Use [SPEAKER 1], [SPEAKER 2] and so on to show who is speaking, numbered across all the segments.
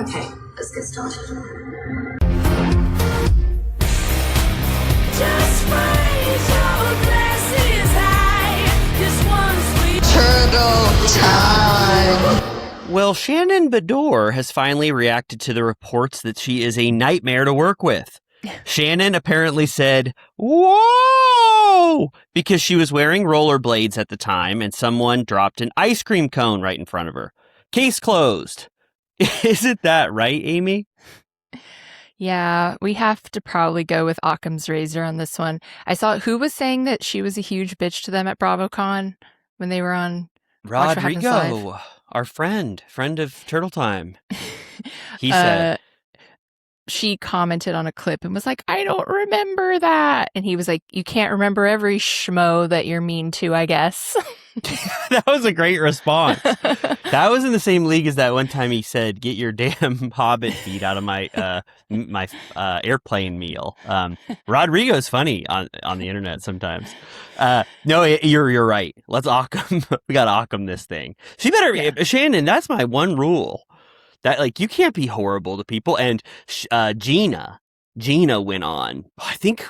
[SPEAKER 1] Okay, let's get started.
[SPEAKER 2] Just raise your glasses high. This one's
[SPEAKER 3] Turtle time.
[SPEAKER 4] Well, Shannon Bedore has finally reacted to the reports that she is a nightmare to work with. Shannon apparently said, "Whoa!" because she was wearing rollerblades at the time and someone dropped an ice cream cone right in front of her. Case closed. Isn't that right, Amy?
[SPEAKER 5] Yeah, we have to probably go with Occam's razor on this one. I saw who was saying that she was a huge bitch to them at BravoCon when they were on Watch What Happens Live.
[SPEAKER 4] Rodrigo, our friend of Turtle Time. He said...
[SPEAKER 5] She commented on a clip and was like, I don't remember that. And he was like, you can't remember every schmo that you're mean to, I guess.
[SPEAKER 4] That was a great response. That was in the same league as that one time he said, get your damn Hobbit feet out of my airplane meal. Rodrigo's funny on the internet sometimes. No, you're right. Let's Occam. We got to Occam this thing. She better, yeah. Shannon, that's my one rule. That, like, you can't be horrible to people. And Gina went on, I think,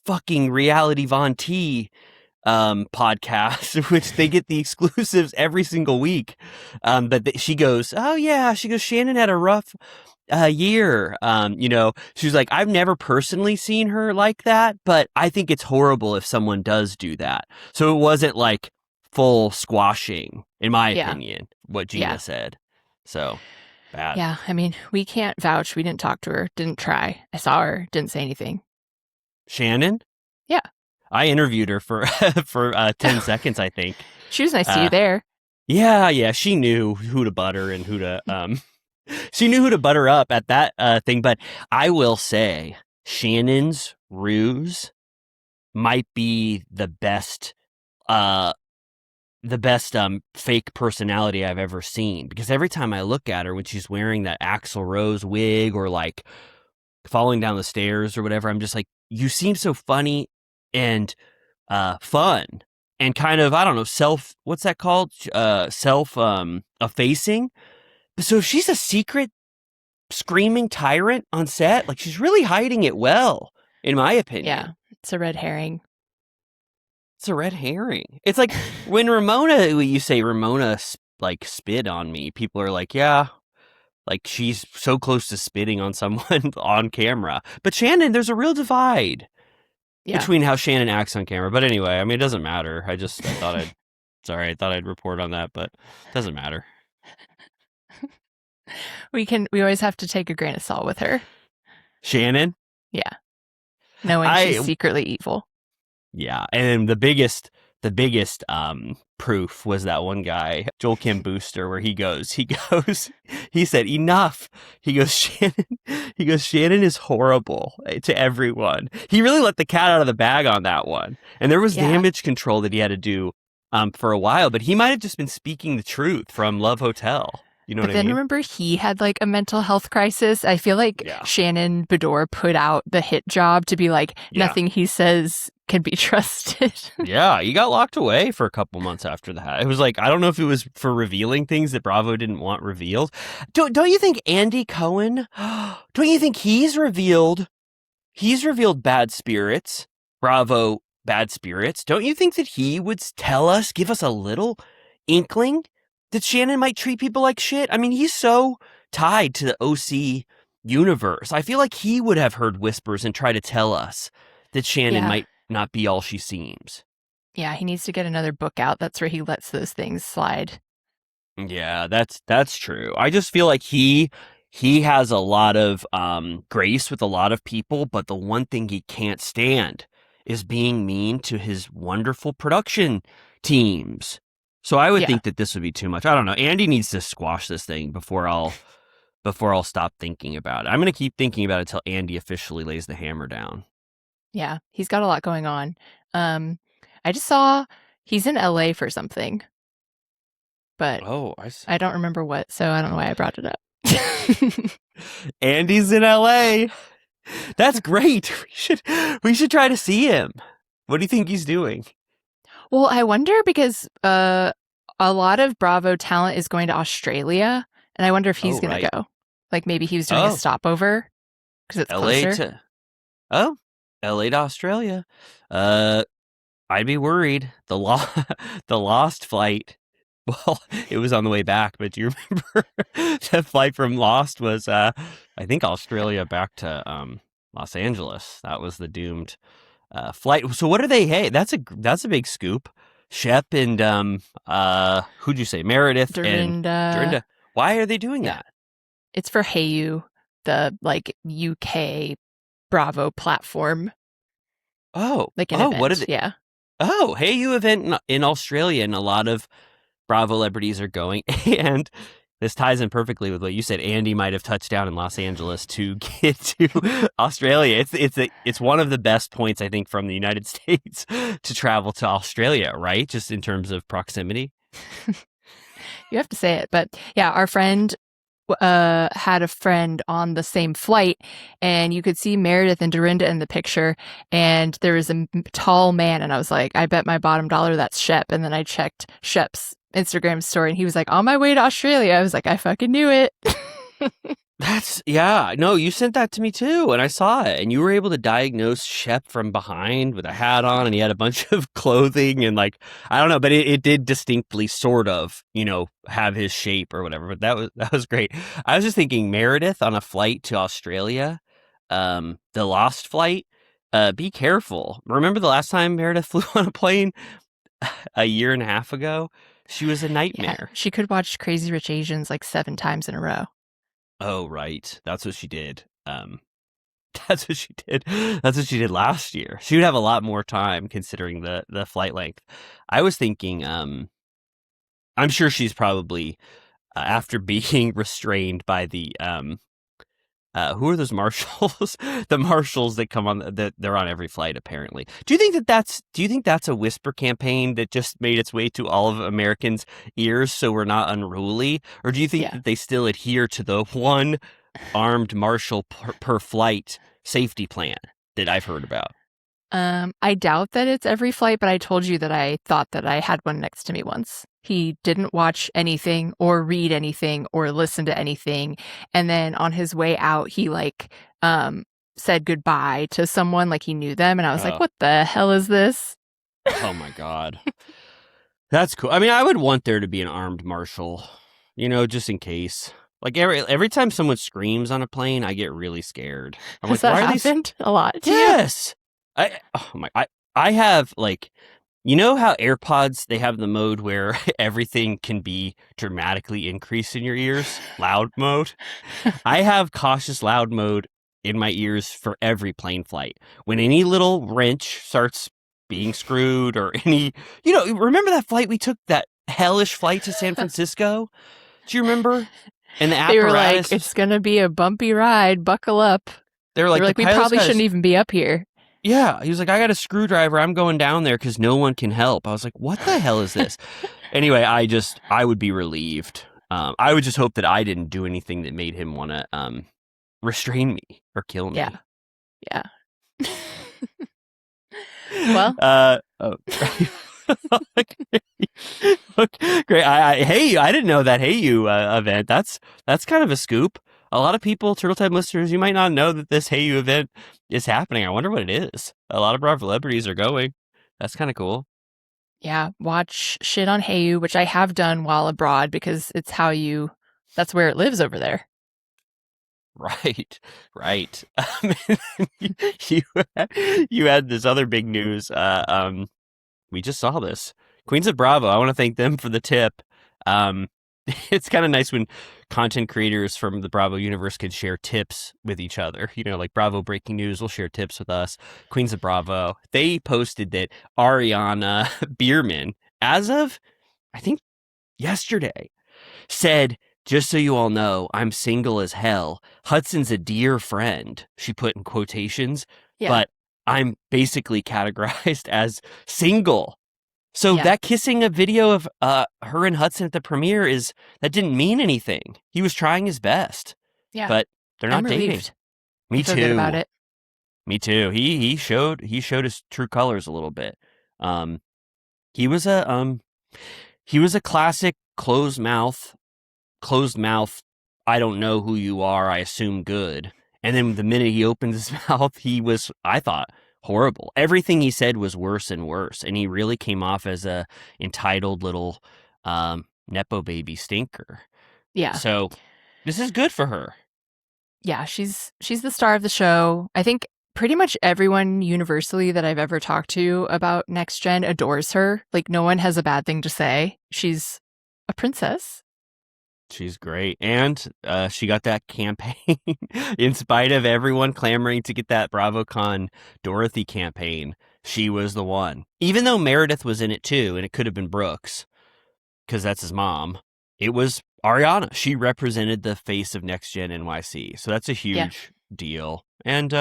[SPEAKER 4] fucking Reality Von T podcast, which they get the exclusives every single week. But she goes, oh, yeah. She goes, Shannon had a rough year. She was like, I've never personally seen her like that, but I think it's horrible if someone does do that. So it wasn't, like, full squashing, in my opinion, what Gina said. So, bad.
[SPEAKER 5] Yeah, I mean, we can't vouch. We didn't talk to her, didn't try. I saw her, didn't say anything.
[SPEAKER 4] Shannon?
[SPEAKER 5] Yeah.
[SPEAKER 4] I interviewed her for 10 seconds, I think.
[SPEAKER 5] She was nice to you there.
[SPEAKER 4] Yeah, she knew who to butter and who to, she knew who to butter up at that thing. But I will say, Shannon's ruse might be the best fake personality I've ever seen, because every time I look at her when she's wearing that Axl Rose wig or like falling down the stairs or whatever, I'm just like, you seem so funny and fun and kind of, I don't know, what's that called? Effacing. So if she's a secret screaming tyrant on set, like, she's really hiding it well, in my opinion.
[SPEAKER 5] Yeah, it's a red herring.
[SPEAKER 4] It's a red herring. It's like when you say Ramona like spit on me, people are like, yeah, like she's so close to spitting on someone on camera. But Shannon, there's a real divide between how Shannon acts on camera. But anyway, I mean, it doesn't matter. I thought I'd report on that, but it doesn't matter.
[SPEAKER 5] We always have to take a grain of salt with her.
[SPEAKER 4] Shannon?
[SPEAKER 5] Yeah. Knowing she's secretly evil.
[SPEAKER 4] Yeah, and the biggest proof was that one guy, Joel Kim Booster, where he said, enough. He goes, Shannon is horrible to everyone. He really let the cat out of the bag on that one. And there was damage control that he had to do for a while, but he might have just been speaking the truth from Love Hotel. You know what I mean?
[SPEAKER 5] Then remember, he had like a mental health crisis. I feel like Shannon Bedore put out the hit job to be like, nothing he says can be trusted.
[SPEAKER 4] Yeah, he got locked away for a couple months after that. It was like, I don't know if it was for revealing things that Bravo didn't want revealed. Don't you think Andy Cohen, don't you think he's revealed bad spirits, Bravo bad spirits? Don't you think that he would give us a little inkling that Shannon might treat people like shit? I mean, he's so tied to the OC universe. I feel like he would have heard whispers and try to tell us that Shannon might not be all she seems.
[SPEAKER 5] Yeah, he needs to get another book out. That's where he lets those things slide.
[SPEAKER 4] Yeah, that's true. I just feel like he has a lot of grace with a lot of people, but the one thing he can't stand is being mean to his wonderful production teams. So I would think that this would be too much. I don't know. Andy needs to squash this thing before I'll stop thinking about it. I'm going to keep thinking about it until Andy officially lays the hammer down.
[SPEAKER 5] Yeah, he's got a lot going on. I just saw he's in LA for something, but I don't remember what, so I don't know why I brought it up.
[SPEAKER 4] Andy's in LA. That's great. We should try to see him. What do you think he's doing?
[SPEAKER 5] Well, I wonder because a lot of Bravo talent is going to Australia, and I wonder if he's going to go. Like maybe he was doing a stopover because it's
[SPEAKER 4] LA
[SPEAKER 5] closer.
[SPEAKER 4] LA to Australia. I'd be worried. The Lost flight. Well, it was on the way back, but do you remember the flight from Lost was, I think Australia back to Los Angeles. That was the doomed flight. So what are they? Hey, that's a big scoop. Shep and who'd you say? Meredith and Dorinda. Why are they doing that?
[SPEAKER 5] It's for Heyu, the like UK Bravo platform.
[SPEAKER 4] Oh,
[SPEAKER 5] like an event.
[SPEAKER 4] What is it?
[SPEAKER 5] Yeah.
[SPEAKER 4] Oh, Heyu event in Australia, and a lot of Bravo celebrities are going, and this ties in perfectly with what you said. Andy might have touched down in Los Angeles to get to Australia. It's one of the best points, I think, from the United States to travel to Australia, right? Just in terms of proximity.
[SPEAKER 5] You have to say it, but yeah, our friend had a friend on the same flight, and you could see Meredith and Dorinda in the picture, and there was a tall man, and I was like, I bet my bottom dollar that's Shep. And then I checked Shep's Instagram story, and he was like, on my way to Australia. I was like, I fucking knew it.
[SPEAKER 4] No, you sent that to me too, and I saw it, and you were able to diagnose Shep from behind with a hat on, and he had a bunch of clothing, and like, I don't know, but it did distinctly sort of, have his shape or whatever, but that was great. I was just thinking Meredith on a flight to Australia, the Lost flight, be careful. Remember the last time Meredith flew on a plane a year and a half ago? She was a nightmare.
[SPEAKER 5] Yeah, she could watch Crazy Rich Asians like 7 times in a row.
[SPEAKER 4] Oh, right. That's what she did. That's what she did. That's what she did last year. She would have a lot more time considering the flight length. I was thinking, I'm sure she's probably, after being restrained by the, who are those marshals? The marshals that come on, that they're on every flight, apparently. Do you think that's a whisper campaign that just made its way to all of Americans' ears so we're not unruly? Or do you think that they still adhere to the one armed marshal per flight safety plan that I've heard about?
[SPEAKER 5] I doubt that it's every flight, but I told you that I thought that I had one next to me once. He didn't watch anything or read anything or listen to anything. And then on his way out, he said goodbye to someone, like he knew them. And I was like, what the hell is this?
[SPEAKER 4] Oh my God. That's cool. I mean, I would want there to be an armed marshal, just in case. Like every time someone screams on a plane, I get really scared. I'm
[SPEAKER 5] Has that happened a lot?
[SPEAKER 4] Yes. I have how AirPods, they have the mode where everything can be dramatically increased in your ears, loud mode. I have cautious loud mode in my ears for every plane flight. When any little wrench starts being screwed or remember that flight we took, that hellish flight to San Francisco? Do you remember? And the apparatus,
[SPEAKER 5] they were like, it's going to be a bumpy ride, buckle up.
[SPEAKER 4] They were like,
[SPEAKER 5] we probably shouldn't even be up here.
[SPEAKER 4] Yeah, he was like, I got a screwdriver. I'm going down there because no one can help. I was like, what the hell is this? Anyway, I would be relieved. I would just hope that I didn't do anything that made him want to restrain me or kill me.
[SPEAKER 5] Yeah. Well.
[SPEAKER 4] Great. I didn't know that Heyu event. That's kind of a scoop. A lot of people, Turtle Time listeners, you might not know that this Heyu event is happening. I wonder what it is. A lot of Bravo celebrities are going. That's kind of cool.
[SPEAKER 5] Yeah, watch shit on Heyu, which I have done while abroad because it's that's where it lives over there.
[SPEAKER 4] Right. You had this other big news. We just saw this. Queens of Bravo, I want to thank them for the tip. It's kind of nice when content creators from the Bravo universe can share tips with each other. Like Bravo Breaking News will share tips with us. Queens of Bravo, they posted that Ariana Bierman, as of, I think, yesterday, said, just so you all know, I'm single as hell. Hudson's a dear friend, she put in quotations, but I'm basically categorized as single. So that kissing a video of her and Hudson at the premiere that didn't mean anything. He was trying his best. Yeah. But they're not dating.
[SPEAKER 5] Relieved.
[SPEAKER 4] Me
[SPEAKER 5] too.
[SPEAKER 4] Good
[SPEAKER 5] about it.
[SPEAKER 4] Me too. He showed his true colors a little bit. He was a classic closed mouth I don't know who you are. I assume good. And then the minute he opened his mouth, he was, I thought, horrible. Everything he said was worse and worse. And he really came off as a entitled little Nepo baby stinker.
[SPEAKER 5] Yeah.
[SPEAKER 4] So this is good for her.
[SPEAKER 5] Yeah, she's the star of the show. I think pretty much everyone universally that I've ever talked to about Next Gen adores her. Like, no one has a bad thing to say. She's a princess.
[SPEAKER 4] She's great. And she got that campaign in spite of everyone clamoring to get that BravoCon Dorothy campaign. She was the one. Even though Meredith was in it too, and it could have been Brooks, because that's his mom. It was Ariana. She represented the face of Next Gen NYC. So that's a huge deal. And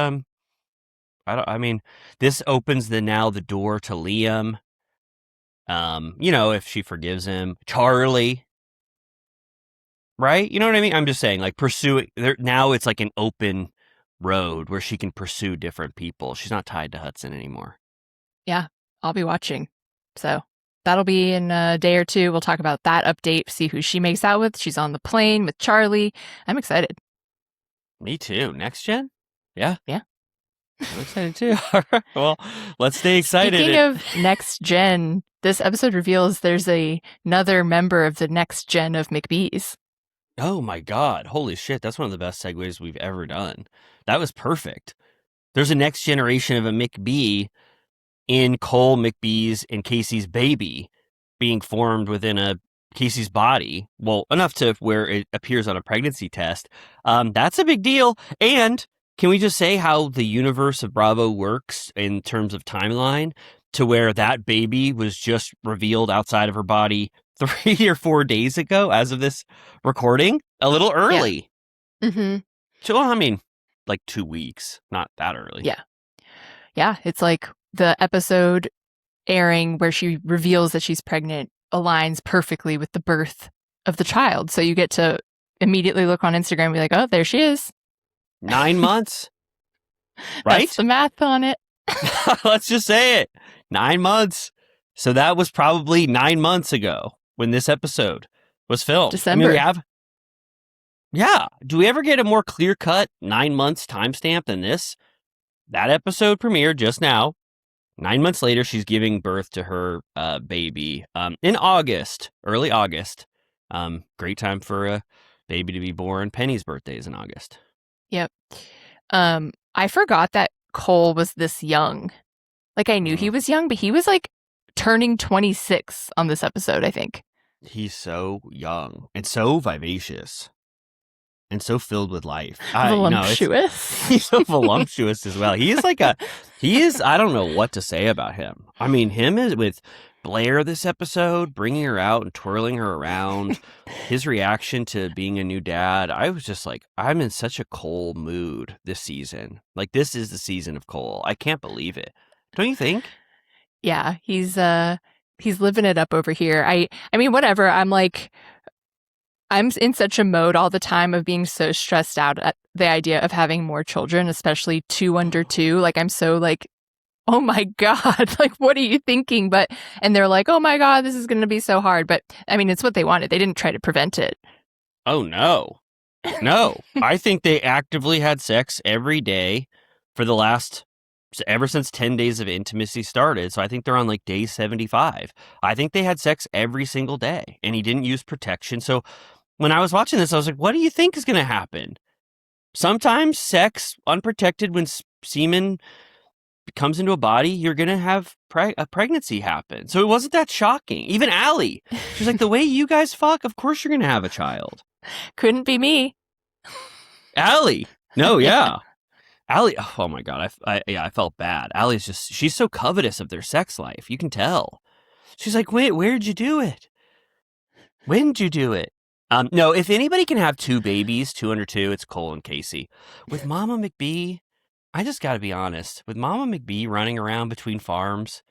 [SPEAKER 4] I mean, this opens the door to Liam. If she forgives him. Charlie. Right? You know what I mean? I'm just saying, like, pursuing now it's like an open road where she can pursue different people. She's not tied to Hudson anymore.
[SPEAKER 5] Yeah, I'll be watching. So that'll be in a day or two. We'll talk about that update, see who she makes out with. She's on the plane with Charlie. I'm excited.
[SPEAKER 4] Me too. Next Gen? Yeah.
[SPEAKER 5] Yeah.
[SPEAKER 4] I'm excited too. Well, let's stay excited.
[SPEAKER 5] Speaking of Next Gen, this episode reveals there's another member of the Next Gen of McBee's.
[SPEAKER 4] Oh my God. Holy shit. That's one of the best segues we've ever done. That was perfect. There's a next generation of a McBee in Cole McBee's and Casey's baby being formed within Casey's body. Well, enough to where it appears on a pregnancy test. That's a big deal. And can we just say how the universe of Bravo works in terms of timeline to where that baby was just revealed outside of her body 3 or 4 days ago as of this recording? A little early.
[SPEAKER 5] Yeah. Mm-hmm.
[SPEAKER 4] So, I mean, like 2 weeks, not that early.
[SPEAKER 5] Yeah. Yeah, it's like the episode airing where she reveals that she's pregnant aligns perfectly with the birth of the child. So you get to immediately look on Instagram and be like, oh, there she is.
[SPEAKER 4] 9 months. Right?
[SPEAKER 5] That's the math on it.
[SPEAKER 4] Let's just say it. 9 months. So that was probably 9 months ago when this episode was filmed.
[SPEAKER 5] December.
[SPEAKER 4] Yeah. Do we ever get a more clear-cut 9 months timestamp than this? That episode premiered just now. 9 months later, she's giving birth to her baby in August, early August. Great time for a baby to be born. Penny's birthday is in August.
[SPEAKER 5] Yep. I forgot that Cole was this young. Like, I knew he was young, but he was like turning 26 on this episode, I think.
[SPEAKER 4] He's so young and so vivacious and so filled with life.
[SPEAKER 5] Voluptuous.
[SPEAKER 4] He's so voluptuous as well. He is, I don't know what to say about him. I mean, him is with Blair this episode, bringing her out and twirling her around, his reaction to being a new dad. I was just like, I'm in such a Cole mood this season. Like, this is the season of Cole. I can't believe it. Don't you think?
[SPEAKER 5] Yeah, he's living it up over here. I mean, whatever. I'm in such a mode all the time of being so stressed out at the idea of having more children, especially 2 under 2. Like, I'm so like, oh my God, like, what are you thinking? And they're like, oh my God, this is going to be so hard. But I mean, it's what they wanted. They didn't try to prevent it.
[SPEAKER 4] Oh, no. No. I think they actively had sex every day for ever since 10 days of intimacy started. So I think they're on like day 75. I think they had sex every single day and he didn't use protection. So when I was watching this, I was like, what do you think is going to happen? Sometimes sex unprotected, when semen comes into a body, you're going to have a pregnancy happen. So it wasn't that shocking. Even Allie, she's like, the way you guys fuck, of course you're going to have a child.
[SPEAKER 5] Couldn't be me.
[SPEAKER 4] Allie. No, yeah. Allie, oh my God, I felt bad. Allie's she's so covetous of their sex life. You can tell. She's like, wait, where'd you do it? When did you do it? No, if anybody can have 2 babies, 2 under 2, it's Cole and Casey. With Mama McBee, I just got to be honest. With Mama McBee running around between farms,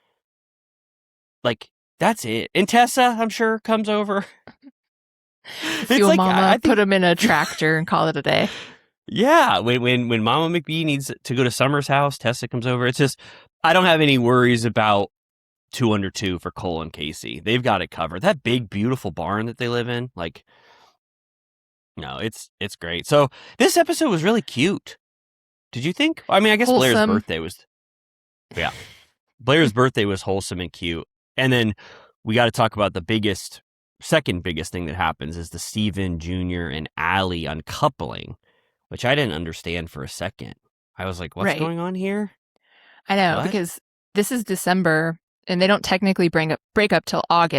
[SPEAKER 4] like, that's it. And Tessa, I'm sure, comes over.
[SPEAKER 5] Fuel like, Mama, put him in a tractor and call it a day.
[SPEAKER 4] Yeah, when Mama McBee needs to go to Summer's house, Tessa comes over. It's just, I don't have any worries about 2 under 2 for Cole and Casey. They've got it covered. That big, beautiful barn that they live in, like, No, it's great. So this episode was really cute. Did you think? I mean, I guess Blair's
[SPEAKER 5] Wholesome.
[SPEAKER 4] birthday was, yeah. Blair's birthday was wholesome and cute. And then we got to talk about the second biggest thing that happens is the Steven Jr. and Allie uncoupling, which I didn't understand for a second. I was like, what's going on here?
[SPEAKER 5] I know, because this is December, and they don't technically break up till April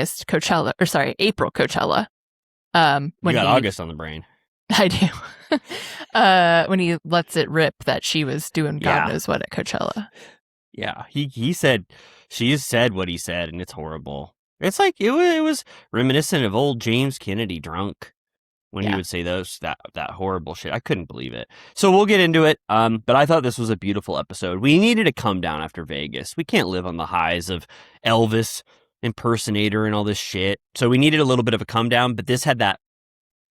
[SPEAKER 5] Coachella.
[SPEAKER 4] When you got August on the brain.
[SPEAKER 5] I do. When he lets it rip that she was doing God knows what at Coachella.
[SPEAKER 4] Yeah, she said what he said, and it's horrible. It's like it was reminiscent of old James Kennedy drunk when he would say that horrible shit. I couldn't believe it. So we'll get into it. But I thought this was a beautiful episode. We needed to come down after Vegas. We can't live on the highs of Elvis impersonator and all this shit. So we needed a little bit of a come down. But this had that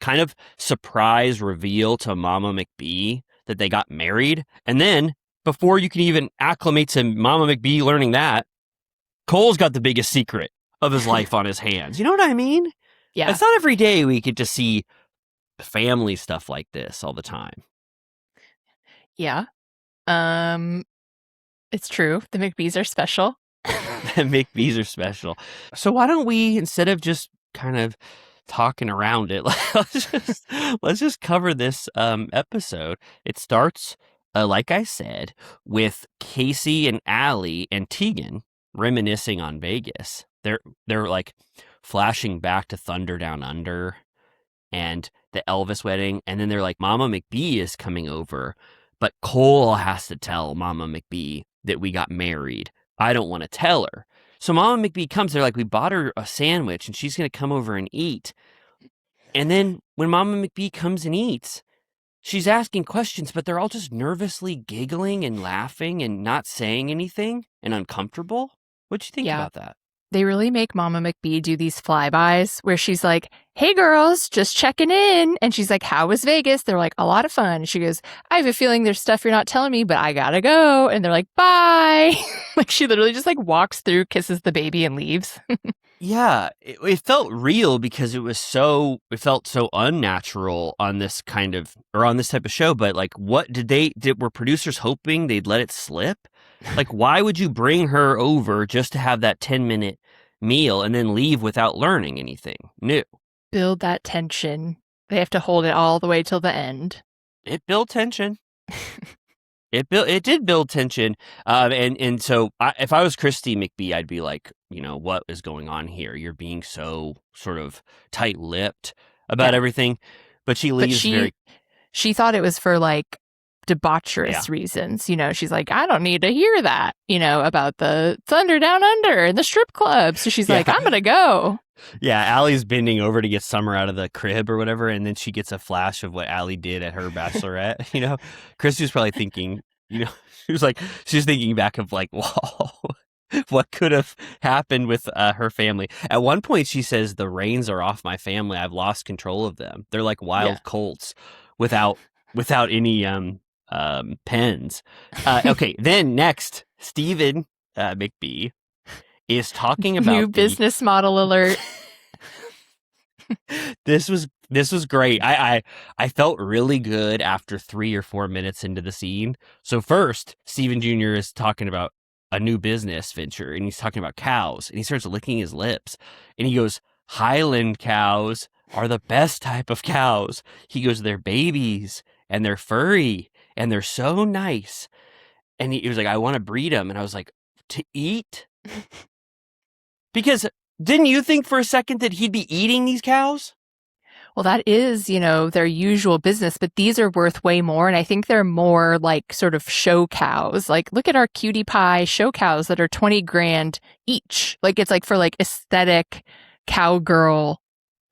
[SPEAKER 4] kind of surprise reveal to Mama McBee that they got married, and then before you can even acclimate to Mama McBee learning that, Cole's got the biggest secret of his life on his hands. You know what I mean?
[SPEAKER 5] Yeah.
[SPEAKER 4] It's not every day we get to see family stuff like this all the time.
[SPEAKER 5] Yeah. It's true. The McBees are special.
[SPEAKER 4] The McBees are special. So why don't we, instead of just kind of talking around it, let's just cover this episode. It starts, like I said, with Casey and Allie and Tegan reminiscing on Vegas. They're like flashing back to Thunder Down Under and the Elvis wedding, and then they're like, Mama McBee is coming over, but Cole has to tell Mama McBee that we got married. I don't want to tell her. So Mama McBee comes, they're like, we bought her a sandwich and she's going to come over and eat. And then when Mama McBee comes and eats, she's asking questions, but they're all just nervously giggling and laughing and not saying anything and uncomfortable. What'd you think about that?
[SPEAKER 5] They really make Mama McBee do these flybys where she's like, hey girls, just checking in. And she's like, how was Vegas? They're like, a lot of fun. And she goes, I have a feeling there's stuff you're not telling me, but I gotta go. And they're like, bye. Like she literally just like walks through, kisses the baby and leaves.
[SPEAKER 4] Yeah, it felt real because it felt so unnatural on this type of show. But like, were producers hoping they'd let it slip? Like, why would you bring her over just to have that 10-minute meal and then leave without learning anything new?
[SPEAKER 5] Build that tension. They have to hold it all the way till the end.
[SPEAKER 4] It built tension. It did build tension. And so if I was Christy McBee, I'd be like, what is going on here? You're being so sort of tight-lipped about everything. But she leaves
[SPEAKER 5] she thought it was for like debaucherous reasons. She's like, I don't need to hear that, about the Thunder Down Under and the strip club. So she's like, I'm going to go.
[SPEAKER 4] Yeah, Allie's bending over to get Summer out of the crib or whatever, and then she gets a flash of what Allie did at her bachelorette. Christy was probably thinking, she was thinking back of like, whoa, what could have happened with her family? At one point, she says, the reins are off my family. I've lost control of them. They're like wild colts without any pens. Okay, then next, Steven McBee is talking about
[SPEAKER 5] new business model alert.
[SPEAKER 4] This was great. I felt really good after 3 or 4 minutes into the scene. So first, Steven Jr. is talking about a new business venture, and he's talking about cows, and he starts licking his lips, and he goes, Highland cows are the best type of cows. He goes, they're babies, and they're furry, and they're so nice. And he was like, I want to breed them. And I was like, to eat? Because didn't you think for a second that he'd be eating these cows?
[SPEAKER 5] Well, that is, their usual business, but these are worth way more. And I think they're more like sort of show cows. Like, look at our cutie pie show cows that are 20 grand each. Like, it's like for like aesthetic cowgirl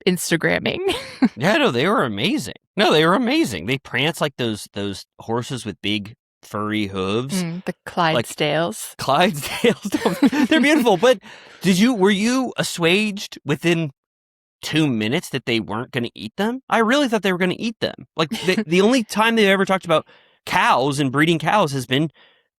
[SPEAKER 5] Instagramming.
[SPEAKER 4] Yeah, no, they were amazing. They prance like those horses with big furry hooves.
[SPEAKER 5] The Clydesdales.
[SPEAKER 4] Clydesdales. They're beautiful. But were you assuaged within 2 minutes that they weren't going to eat them? I really thought they were going to eat them. Like the only time they've ever talked about cows and breeding cows has been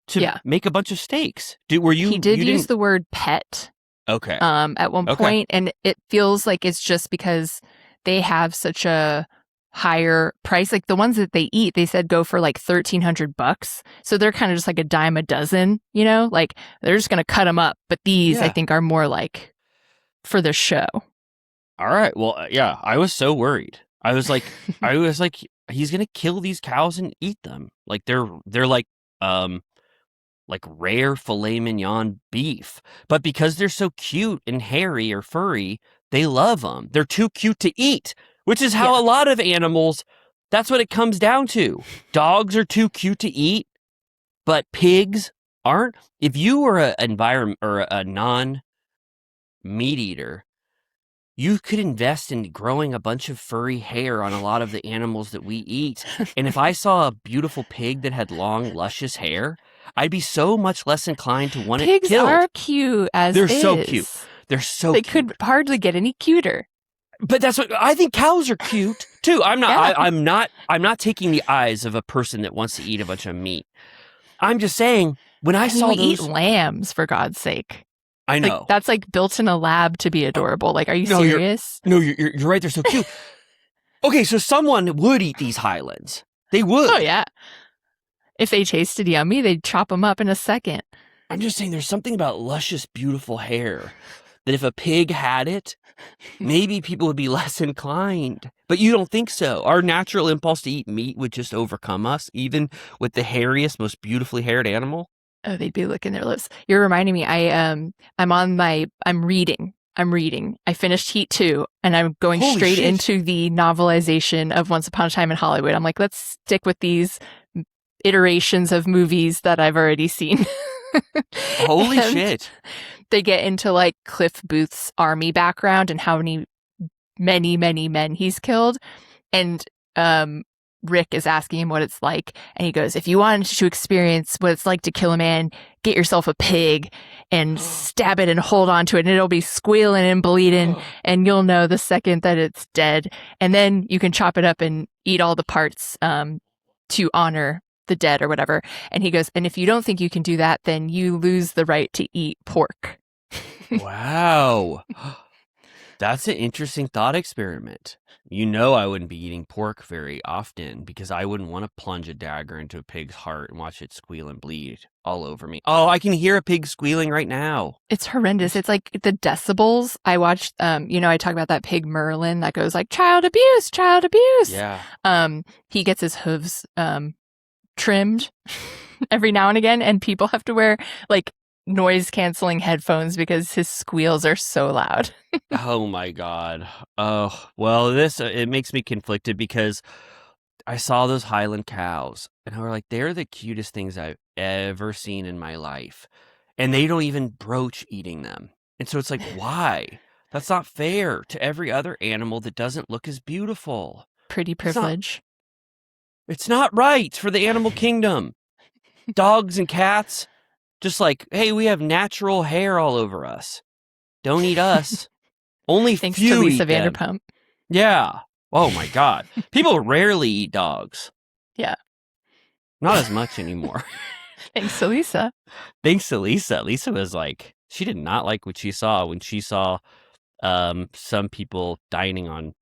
[SPEAKER 4] to make a bunch of steaks. He did
[SPEAKER 5] use the word pet.
[SPEAKER 4] Okay.
[SPEAKER 5] At one point, and it feels like it's just because they have such a higher price. Like the ones that they eat, they said go for like $1,300. So they're kind of just like a dime a dozen, you know, like they're just going to cut them up. But these, I think, are more like for the show.
[SPEAKER 4] All right. Well, yeah, I was so worried. I was like, he's going to kill these cows and eat them. Like they're like rare filet mignon beef. But because they're so cute and hairy or furry, they love them. They're too cute to eat, which is how a lot of animals, that's what it comes down to. Dogs are too cute to eat, but pigs aren't. If you were a non-meat eater, you could invest in growing a bunch of furry hair on a lot of the animals that we eat. And if I saw a beautiful pig that had long, luscious hair, I'd be so much less inclined to want it killed.
[SPEAKER 5] Pigs are cute as
[SPEAKER 4] They're
[SPEAKER 5] is.
[SPEAKER 4] so cute. They're so
[SPEAKER 5] They
[SPEAKER 4] cute.
[SPEAKER 5] could hardly get any cuter.
[SPEAKER 4] But that's what I think. Cows are cute too. I'm not. I'm not taking the eyes of a person that wants to eat a bunch of meat. I'm just saying when I saw
[SPEAKER 5] we
[SPEAKER 4] those
[SPEAKER 5] eat lambs, for God's sake.
[SPEAKER 4] I know.
[SPEAKER 5] Like, that's like built in a lab to be adorable. Like, are you serious?
[SPEAKER 4] You're right. They're so cute. Okay, so someone would eat these Highlands. They would.
[SPEAKER 5] Oh, yeah. If they tasted yummy, they'd chop them up in a second.
[SPEAKER 4] I'm just saying there's something about luscious, beautiful hair that if a pig had it, maybe people would be less inclined. But you don't think so. Our natural impulse to eat meat would just overcome us, even with the hairiest, most beautifully haired animal.
[SPEAKER 5] Oh, they'd be licking their lips. You're reminding me. I'm reading. I finished Heat 2, and I'm going straight into the novelization of Once Upon a Time in Hollywood. I'm like, let's stick with these iterations of movies that I've already seen.
[SPEAKER 4] Holy shit.
[SPEAKER 5] They get into like Cliff Booth's army background and how many men he's killed. And Rick is asking him what it's like, and he goes, if you want to experience what it's like to kill a man, get yourself a pig and stab it and hold on to it, and it'll be squealing and bleeding, and you'll know the second that it's dead. And then you can chop it up and eat all the parts to honor the dead or whatever. And he goes, and if you don't think you can do that, then you lose the right to eat pork.
[SPEAKER 4] Wow. That's an interesting thought experiment. You know, I wouldn't be eating pork very often because I wouldn't want to plunge a dagger into a pig's heart and watch it squeal and bleed all over me. Oh, I can hear a pig squealing right now.
[SPEAKER 5] It's horrendous. It's like the decibels. I watched, I talk about that pig Merlin that goes like, child abuse.
[SPEAKER 4] Yeah.
[SPEAKER 5] He gets his hooves trimmed every now and again, and people have to wear like noise canceling headphones because his squeals are so loud.
[SPEAKER 4] Oh my God. Oh, well, it makes me conflicted because I saw those Highland cows and I was like, they're the cutest things I've ever seen in my life. And they don't even broach eating them. And so it's like, why? That's not fair to every other animal that doesn't look as beautiful.
[SPEAKER 5] Pretty privilege.
[SPEAKER 4] It's not right for the animal kingdom. Dogs and cats, just like, hey, we have natural hair all over us. Don't eat us. Only
[SPEAKER 5] Thanks
[SPEAKER 4] few
[SPEAKER 5] to Lisa
[SPEAKER 4] eat them.
[SPEAKER 5] Vanderpump.
[SPEAKER 4] Yeah. Oh my God. People rarely eat dogs.
[SPEAKER 5] Yeah.
[SPEAKER 4] Not as much anymore.
[SPEAKER 5] Thanks to Lisa.
[SPEAKER 4] Thanks to Lisa. Lisa was like, she did not like what she saw when she saw some people dining on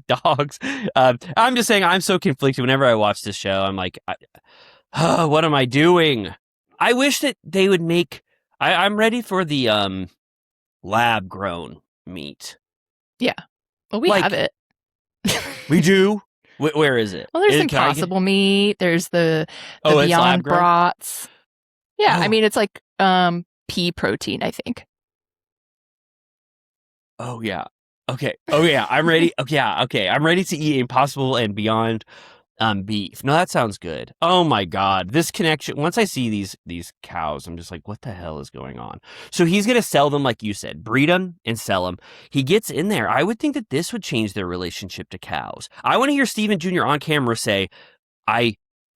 [SPEAKER 4] dogs. I'm just saying, I'm so conflicted. Whenever I watch this show, I'm like, what am I doing? I wish that they would make. I'm ready for the lab grown meat.
[SPEAKER 5] Yeah. Well, we have it.
[SPEAKER 4] We do. Where is it?
[SPEAKER 5] Well, there's Impossible meat. There's the Beyond brats. Yeah, I mean it's like pea protein, I think.
[SPEAKER 4] Oh yeah. Okay. Oh yeah. I'm ready. Okay. Yeah. Okay. I'm ready to eat Impossible and Beyond beef. No, that sounds good. Oh my God. This connection. Once I see these cows, I'm just like, what the hell is going on? So he's going to sell them, like you said, breed them and sell them. He gets in there. I would think that this would change their relationship to cows. I want to hear Stephen Jr. on camera say, I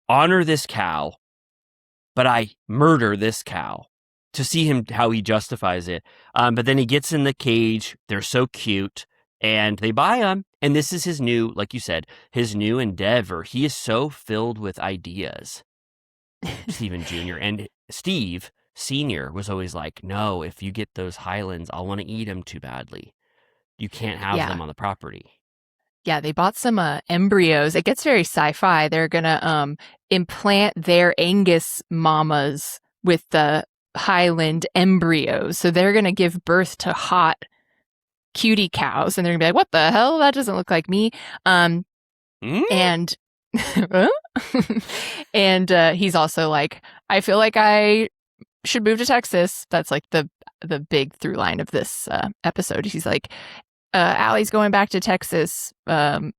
[SPEAKER 4] honor this cow, but I murder this cow, to see him, how he justifies it. But then he gets in the cage. They're so cute. And they buy him, and this is his new, like you said, his new endeavor. He is so filled with ideas, Stephen Jr. And Steve Sr. was always like, no, if you get those Highlands, I'll want to eat them too badly. You can't have them on the property.
[SPEAKER 5] Yeah, they bought some embryos. It gets very sci-fi. They're gonna implant their Angus mamas with the Highland embryos. So they're gonna give birth to hot cutie cows, and they're gonna be like, "What the hell? That doesn't look like me." And and he's also like, "I feel like I should move to Texas." That's like the big through line of this episode. He's like, Allie's going back to Texas, and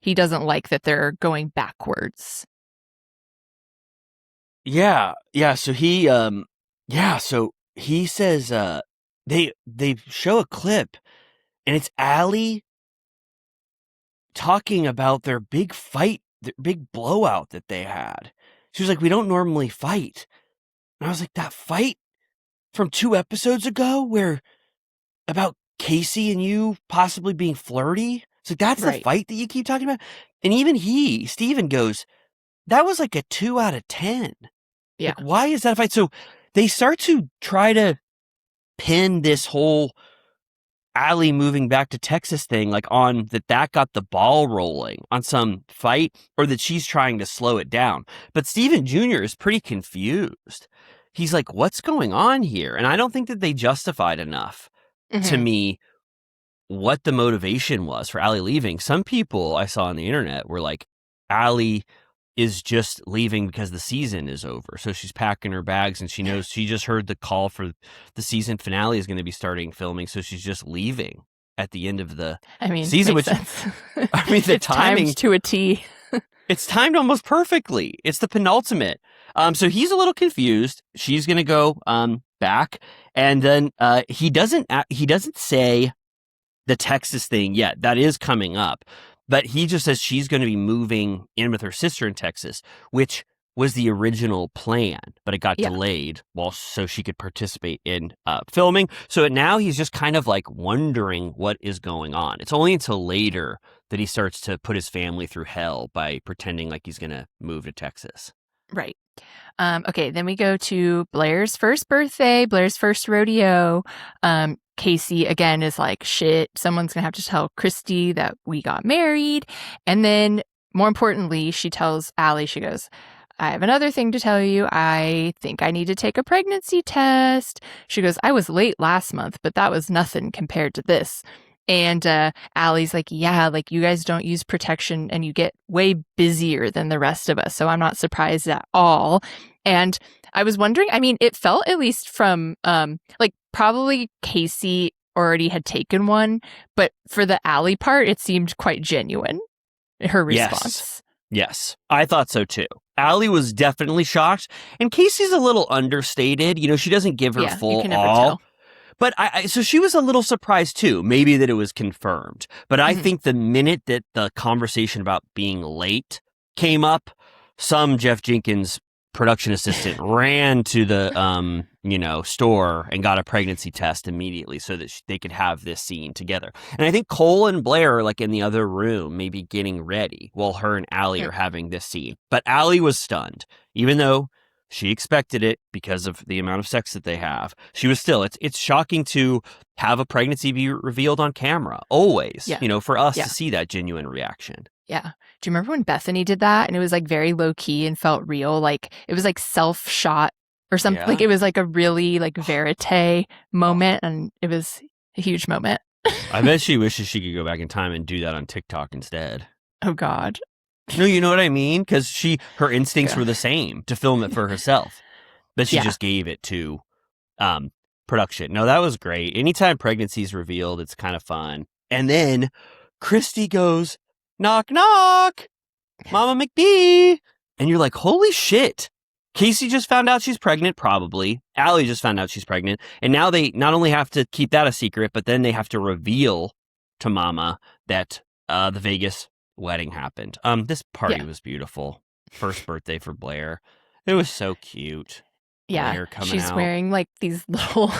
[SPEAKER 5] he doesn't like that they're going backwards.
[SPEAKER 4] Yeah. So he says they show a clip, and it's Allie talking about their big fight, their big blowout that they had. She was like, "We don't normally fight," and I was like, "That fight from 2 episodes ago, where about Casey and you possibly being flirty." So that's the fight that you keep talking about. And even Steven goes, "That was like a 2 out of 10.
[SPEAKER 5] Yeah.
[SPEAKER 4] Like, why is that a fight?" So they start to try to pin this whole Allie moving back to Texas thing, like on that got the ball rolling on some fight, or that she's trying to slow it down. But Steven Jr. is pretty confused. He's like, "What's going on here?" And I don't think that they justified enough to me what the motivation was for Allie leaving. Some people I saw on the internet were like, Allie is just leaving because the season is over. So she's packing her bags, and she knows she just heard the call for the season finale is going to be starting filming. So she's just leaving at the end of the season, which
[SPEAKER 5] sense.
[SPEAKER 4] I mean, the timing
[SPEAKER 5] timed to a T.
[SPEAKER 4] It's timed almost perfectly. It's the penultimate. So he's a little confused. She's going to go back, and then he doesn't say the Texas thing yet. That is coming up. But he just says she's going to be moving in with her sister in Texas, which was the original plan, but it got delayed so she could participate in filming. So now he's just kind of like wondering what is going on. It's only until later that he starts to put his family through hell by pretending like he's going to move to Texas.
[SPEAKER 5] Right. Okay, then we go to Blair's first birthday, Blair's first rodeo. Casey, again, is like, shit, someone's going to have to tell Christy that we got married. And then, more importantly, she tells Allie, she goes, I have another thing to tell you. I think I need to take a pregnancy test. She goes, I was late last month, but that was nothing compared to this. And Allie's like, yeah, like you guys don't use protection and you get way busier than the rest of us. So I'm not surprised at all. And I was wondering, I mean, it felt at least from like probably Casey already had taken one, but for the Allie part, it seemed quite genuine, her response.
[SPEAKER 4] Yes, I thought so too. Allie was definitely shocked, and Casey's a little understated. You know, she doesn't give her full
[SPEAKER 5] you can never
[SPEAKER 4] all.
[SPEAKER 5] tell.
[SPEAKER 4] But so she was a little surprised too, maybe that it was confirmed. But I think the minute that the conversation about being late came up, some Jeff Jenkins production assistant ran to the store and got a pregnancy test immediately so that they could have this scene together. And I think Cole and Blair are like in the other room, maybe getting ready while her and Allie are having this scene. But Allie was stunned, even though she expected it because of the amount of sex that they have. She was still, it's shocking to have a pregnancy be revealed on camera, always, for us to see that genuine reaction.
[SPEAKER 5] Yeah. Do you remember when Bethany did that? And it was like very low key and felt real. Like it was like self shot or something. Like it was like a really like verite moment. And it was a huge moment.
[SPEAKER 4] I bet she wishes she could go back in time and do that on TikTok instead.
[SPEAKER 5] Oh God.
[SPEAKER 4] No, you know what I mean? Because her instincts were the same to film it for herself. But she just gave it to production. No, that was great. Anytime pregnancy is revealed, it's kind of fun. And then Christy goes, knock, knock, Mama McBee. And you're like, holy shit. Casey just found out she's pregnant, probably. Allie just found out she's pregnant. And now they not only have to keep that a secret, but then they have to reveal to Mama that the Vegas wedding happened. This party was beautiful. First birthday for Blair. It was so cute.
[SPEAKER 5] Yeah,
[SPEAKER 4] Blair coming
[SPEAKER 5] she's
[SPEAKER 4] out.
[SPEAKER 5] wearing like these little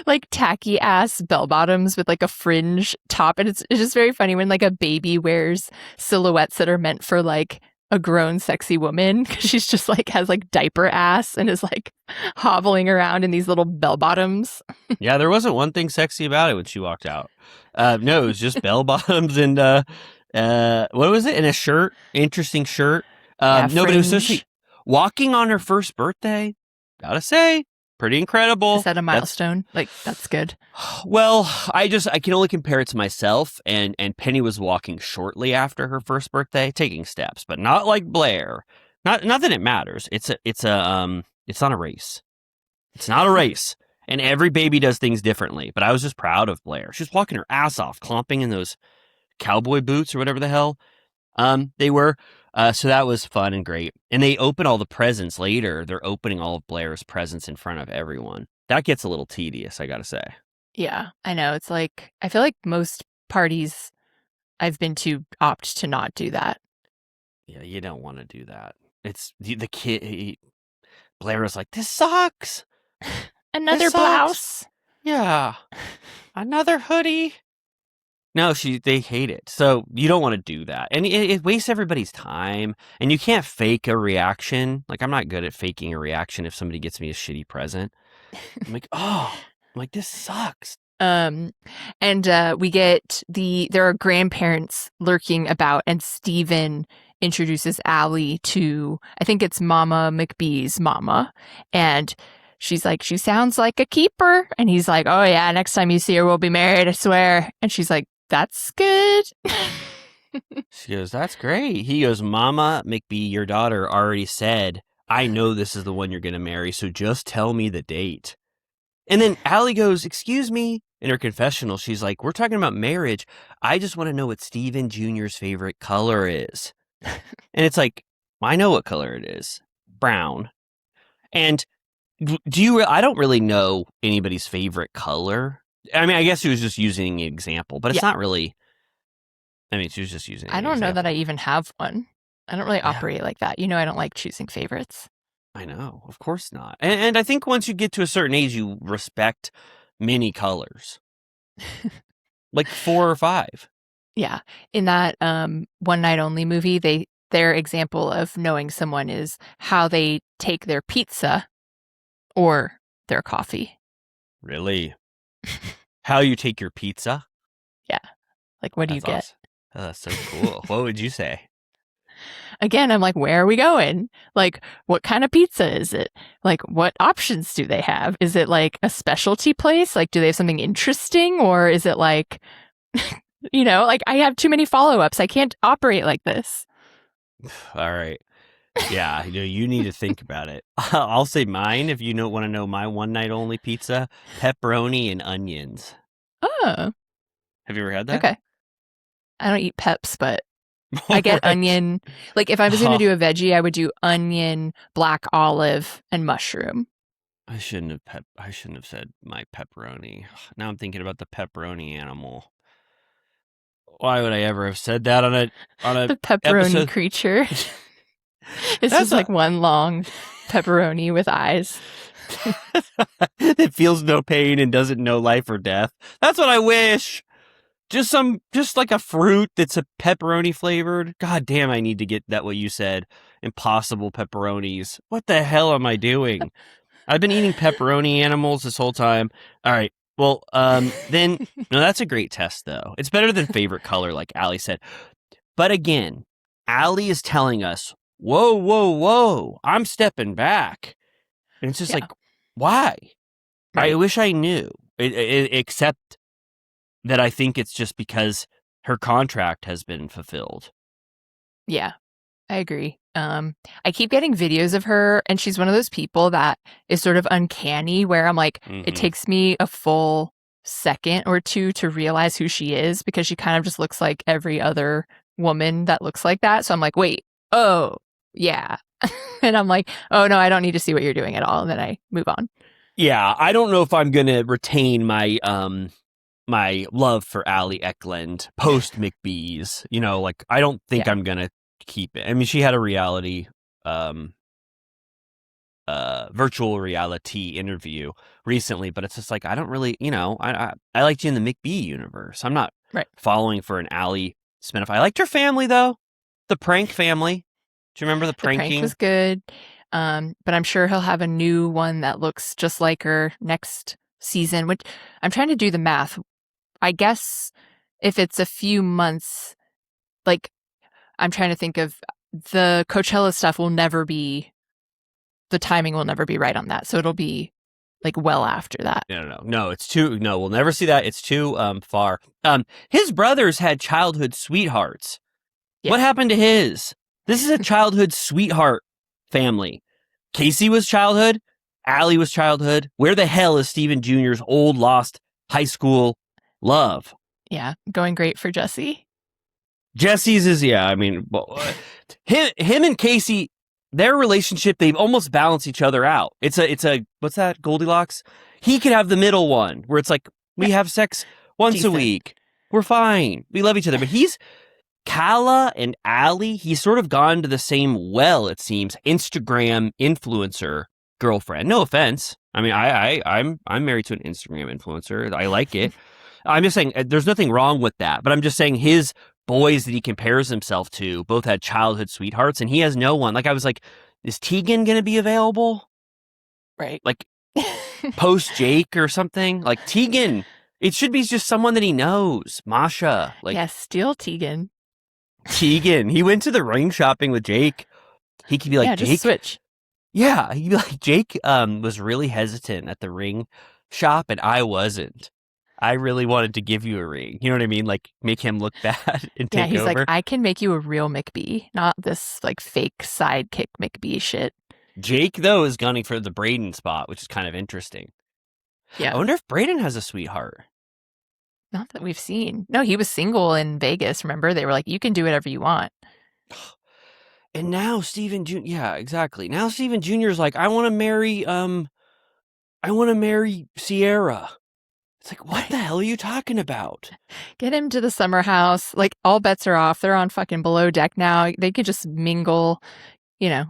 [SPEAKER 5] like tacky ass bell bottoms with like a fringe top, and it's just very funny when like a baby wears silhouettes that are meant for like a grown sexy woman because she's just like has like diaper ass and is like hobbling around in these little bell bottoms.
[SPEAKER 4] Yeah, there wasn't one thing sexy about it when she walked out. No, it was just bell bottoms and what was it? And a shirt, interesting shirt. No, but it was so sweet. Walking on her first birthday, gotta say, pretty incredible.
[SPEAKER 5] Is that a milestone? That's good.
[SPEAKER 4] Well, I can only compare it to myself, and Penny was walking shortly after her first birthday, taking steps, but not like Blair. Not that it matters. It's not a race. It's not a race. And every baby does things differently, but I was just proud of Blair. She was walking her ass off, clomping in those cowboy boots or whatever the hell they were. So that was fun and great. And they open all the presents later. They're opening all of Blair's presents in front of everyone. That gets a little tedious, I gotta say.
[SPEAKER 5] Yeah, I know. It's like, I feel like most parties I've been to opt to not do that.
[SPEAKER 4] Yeah, you don't want to do that. It's the kid. Blair was like, "This sucks.
[SPEAKER 5] Another blouse.
[SPEAKER 4] Yeah. Another hoodie." No, they hate it. So you don't want to do that. And it wastes everybody's time. And you can't fake a reaction. Like, I'm not good at faking a reaction if somebody gets me a shitty present. I'm like, this sucks.
[SPEAKER 5] And we get there are grandparents lurking about, and Steven introduces Allie to, I think it's Mama McBee's mama. And she's like, she sounds like a keeper. And he's like, oh yeah, next time you see her, we'll be married, I swear. And she's like, that's good.
[SPEAKER 4] She goes, that's great. He goes, Mama McBee, your daughter already said, I know this is the one you're going to marry, so just tell me the date. And then Allie goes, excuse me. In her confessional, she's like, we're talking about marriage. I just want to know what Steven Jr.'s favorite color is. And it's like, I know what color it is. Brown. And I don't really know anybody's favorite color. I mean, I guess she was just using an example, but it's not really. I mean, she was just using.
[SPEAKER 5] I don't know that I even have one. I don't really operate like that. You know, I don't like choosing favorites.
[SPEAKER 4] I know, of course not. And I think once you get to a certain age, you respect many colors, like 4 or 5.
[SPEAKER 5] Yeah, in that One Night Only movie, their example of knowing someone is how they take their pizza or their coffee.
[SPEAKER 4] Really? How you take your pizza?
[SPEAKER 5] Yeah. Like, what do you get?
[SPEAKER 4] Awesome. Oh, that's so cool. What would you say?
[SPEAKER 5] Again, I'm like, where are we going? Like, what kind of pizza is it? Like, what options do they have? Is it like a specialty place? Like, do they have something interesting? Or is it like, you know, like I have too many follow-ups. I can't operate like this.
[SPEAKER 4] All right. Yeah, you need to think about it. I'll say mine if you don't want to know my one night only pizza: pepperoni and onions.
[SPEAKER 5] Oh.
[SPEAKER 4] Have you ever had that?
[SPEAKER 5] Okay. I don't eat peps, but I get onion. Like if I was going to do a veggie, I would do onion, black olive, and mushroom.
[SPEAKER 4] I shouldn't have said my pepperoni. Now I'm thinking about the pepperoni animal. Why would I ever have said that on a
[SPEAKER 5] the pepperoni
[SPEAKER 4] episode?
[SPEAKER 5] Creature? It's just like one long pepperoni with eyes.
[SPEAKER 4] That feels no pain and doesn't know life or death. That's what I wish. Just like a fruit that's a pepperoni flavored. God damn, I need to get that what you said. Impossible pepperonis. What the hell am I doing? I've been eating pepperoni animals this whole time. All right. Well, then, no, that's a great test, though. It's better than favorite color, like Allie said. But again, Allie is telling us, whoa, whoa, whoa, I'm stepping back. And it's just like, why? Right. I wish I knew, except that I think it's just because her contract has been fulfilled.
[SPEAKER 5] Yeah, I agree. I keep getting videos of her, and she's one of those people that is sort of uncanny, where I'm like, it takes me a full second or two to realize who she is, because she kind of just looks like every other woman that looks like that. So I'm like, wait, oh, yeah. And I'm like, oh, no, I don't need to see what you're doing at all. And then I move on.
[SPEAKER 4] Yeah, I don't know if I'm going to retain my my love for Allie Eklund post McBee's. You know, like, I don't think I'm going to keep it. I mean, she had a reality virtual reality interview recently, but it's just like, I don't really, you know, I liked you in the McBee universe. I'm not following for an Allie spinoff. I liked her family, though, the prank family. Do you remember the
[SPEAKER 5] The prank
[SPEAKER 4] pranking?
[SPEAKER 5] was good. But I'm sure he'll have a new one that looks just like her next season, which I'm trying to do the math. I guess if it's a few months, like I'm trying to think of the Coachella stuff will never be, the timing will never be right on that. So it'll be like well after that.
[SPEAKER 4] No, it's too, no, we'll never see that. It's too far. His brothers had childhood sweethearts.
[SPEAKER 5] Yeah.
[SPEAKER 4] What happened to his? This is a childhood sweetheart family. Casey was childhood. Allie was childhood. Where the hell is Steven Jr.'s old lost high school love?
[SPEAKER 5] Yeah. Going great for Jesse.
[SPEAKER 4] Jesse's is, yeah, I mean, him and Casey, their relationship, they almost balance each other out. It's a, what's that, Goldilocks? He could have the middle one where it's like, we have sex once
[SPEAKER 5] Decent.
[SPEAKER 4] a week. We're fine. We love each other. But he's, Kala and Allie, he's sort of gone to the same well, it seems, Instagram influencer girlfriend. No offense. I mean, I'm married to an Instagram influencer. I like it. I'm just saying there's nothing wrong with that. But I'm just saying his boys that he compares himself to both had childhood sweethearts, and he has no one. Like, I was like, is Tegan going to be available?
[SPEAKER 5] Right.
[SPEAKER 4] Like, post Jake or something? Like, Tegan, it should be just someone that he knows. Masha. Like,
[SPEAKER 5] yeah, steal Tegan.
[SPEAKER 4] Tegan. He went to the ring shopping with Jake. He could be like,
[SPEAKER 5] yeah,
[SPEAKER 4] Jake.
[SPEAKER 5] just switch.
[SPEAKER 4] Yeah, he'd be like, Jake was really hesitant at the ring shop, and I wasn't. I really wanted to give you a ring. You know what I mean? Like, make him look bad and
[SPEAKER 5] Yeah,
[SPEAKER 4] take
[SPEAKER 5] he's
[SPEAKER 4] over.
[SPEAKER 5] like, I can make you a real McBee, not this like fake sidekick McBee shit.
[SPEAKER 4] Jake, though, is gunning for the Braden spot, which is kind of interesting.
[SPEAKER 5] Yeah.
[SPEAKER 4] I wonder if Braden has a sweetheart.
[SPEAKER 5] Not that we've seen. No, he was single in Vegas, remember? They were like, you can do whatever you want.
[SPEAKER 4] And now Steven Jr. Yeah, exactly. Now Steven Jr. is like, I want to marry Sierra. It's like, what the hell are you talking about?
[SPEAKER 5] Get him to the summer house. Like, all bets are off. They're on fucking Below Deck now. They could just mingle,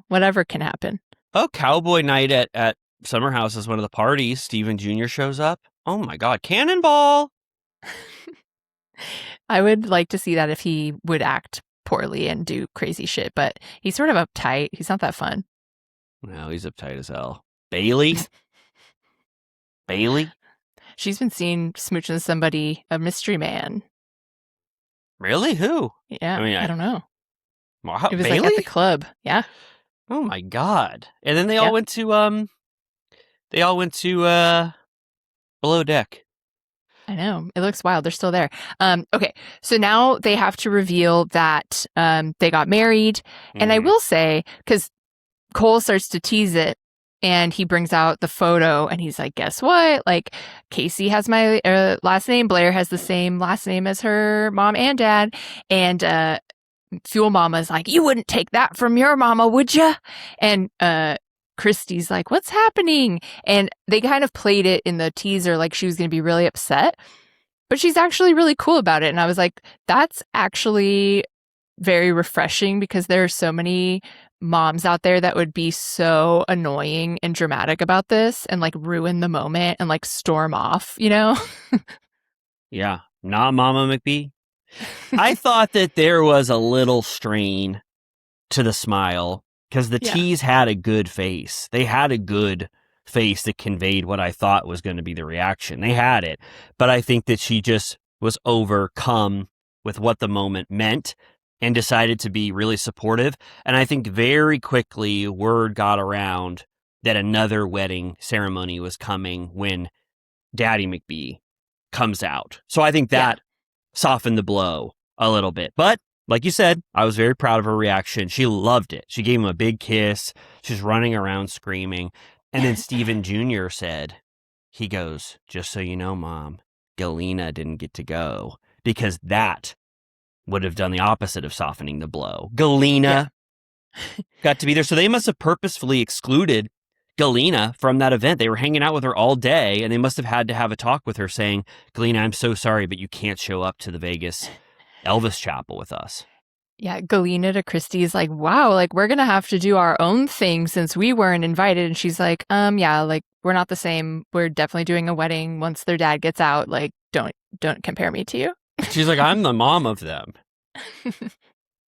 [SPEAKER 5] whatever can happen.
[SPEAKER 4] Oh, Cowboy night at Summer House is one of the parties. Steven Jr. shows up. Oh my God, Cannonball!
[SPEAKER 5] I would like to see that if he would act poorly and do crazy shit, but he's sort of uptight. He's not that fun.
[SPEAKER 4] No, he's uptight as hell. Bailey? Bailey?
[SPEAKER 5] She's been seen smooching with somebody, a mystery man.
[SPEAKER 4] Really? Who?
[SPEAKER 5] Yeah,
[SPEAKER 4] I mean,
[SPEAKER 5] I don't know.
[SPEAKER 4] Wow,
[SPEAKER 5] It was
[SPEAKER 4] Bailey?
[SPEAKER 5] like at the club. Yeah.
[SPEAKER 4] Oh my God! And then they all went to Below Deck.
[SPEAKER 5] I know. It looks wild. They're still there. Okay. So now they have to reveal that they got married. And I will say, because Cole starts to tease it and he brings out the photo and he's like, guess what? Like, Casey has my last name. Blair has the same last name as her mom and dad. And Fuel Mama's like, you wouldn't take that from your mama, would you? And Christy's like, what's happening? And they kind of played it in the teaser like she was going to be really upset, but she's actually really cool about it. And I was like, that's actually very refreshing, because there are so many moms out there that would be so annoying and dramatic about this and like ruin the moment and like storm off,
[SPEAKER 4] Yeah, not Mama McBee. I thought that there was a little strain to the smile, because the tease had a good face. They had a good face that conveyed what I thought was going to be the reaction. They had it. But I think that she just was overcome with what the moment meant and decided to be really supportive. And I think very quickly word got around that another wedding ceremony was coming when Daddy McBee comes out. So I think that softened the blow a little bit. But like you said, I was very proud of her reaction. She loved it. She gave him a big kiss. She's running around screaming. And then Steven Jr. said, he goes, just so you know, Mom, Galena didn't get to go, because that would have done the opposite of softening the blow. Galena got to be there. So they must have purposefully excluded Galena from that event. They were hanging out with her all day, and they must have had to have a talk with her saying, Galena, I'm so sorry, but you can't show up to the Vegas Elvis Chapel with us.
[SPEAKER 5] Yeah, Galena to Christy is like, wow, like, we're gonna have to do our own thing since we weren't invited. And she's like, yeah, like, we're not the same. We're definitely doing a wedding once their dad gets out. Like, don't compare me to you.
[SPEAKER 4] She's like, I'm the mom of them.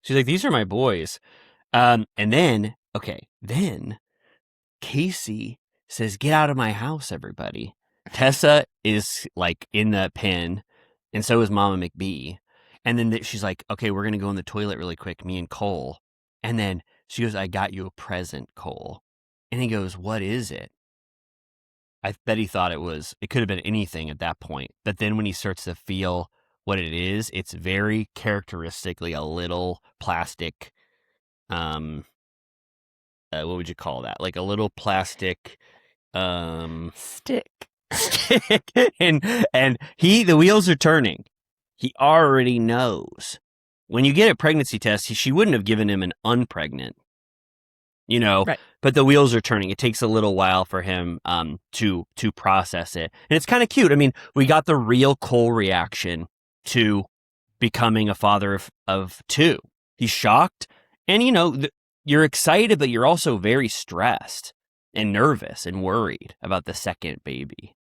[SPEAKER 4] She's like, these are my boys. And then Casey says, "Get out of my house, everybody." Tessa is like in the pen, and so is Mama McBee. And then she's like, "Okay, we're gonna go in the toilet really quick, me and Cole." And then she goes, "I got you a present, Cole." And he goes, "What is it?" I bet he thought it could have been anything at that point. But then when he starts to feel what it is, it's very characteristically a little plastic, what would you call that? Like a little plastic,
[SPEAKER 5] Stick.
[SPEAKER 4] stick. and the wheels are turning. He already knows. When you get a pregnancy test, she wouldn't have given him an unpregnant.
[SPEAKER 5] Right.
[SPEAKER 4] But the wheels are turning. It takes a little while for him to process it. And it's kind of cute. I mean, we got the real Cole reaction to becoming a father of two. He's shocked. And, you're excited, but you're also very stressed and nervous and worried about the second baby.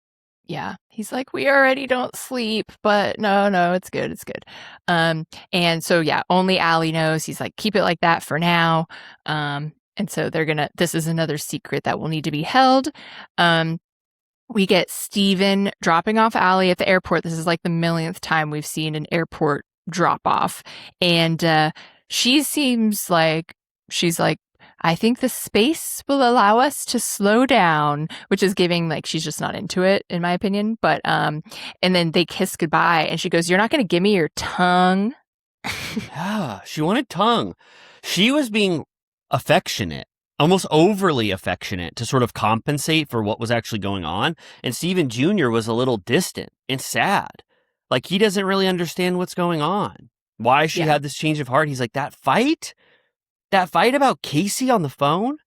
[SPEAKER 5] Yeah. He's like, we already don't sleep, but no, it's good. It's good. And so, yeah, only Allie knows. He's like, keep it like that for now. And so this is another secret that will need to be held. We get Steven dropping off Allie at the airport. This is like the millionth time we've seen an airport drop off. And she seems like she's like, I think the space will allow us to slow down, which is giving like she's just not into it, in my opinion. But and then they kiss goodbye, and she goes, "You're not going to give me your tongue."
[SPEAKER 4] Yeah, she wanted tongue. She was being affectionate, almost overly affectionate, to sort of compensate for what was actually going on. And Steven Jr. was a little distant and sad. Like, he doesn't really understand what's going on. Why she had this change of heart. He's like, that fight about Casey on the phone?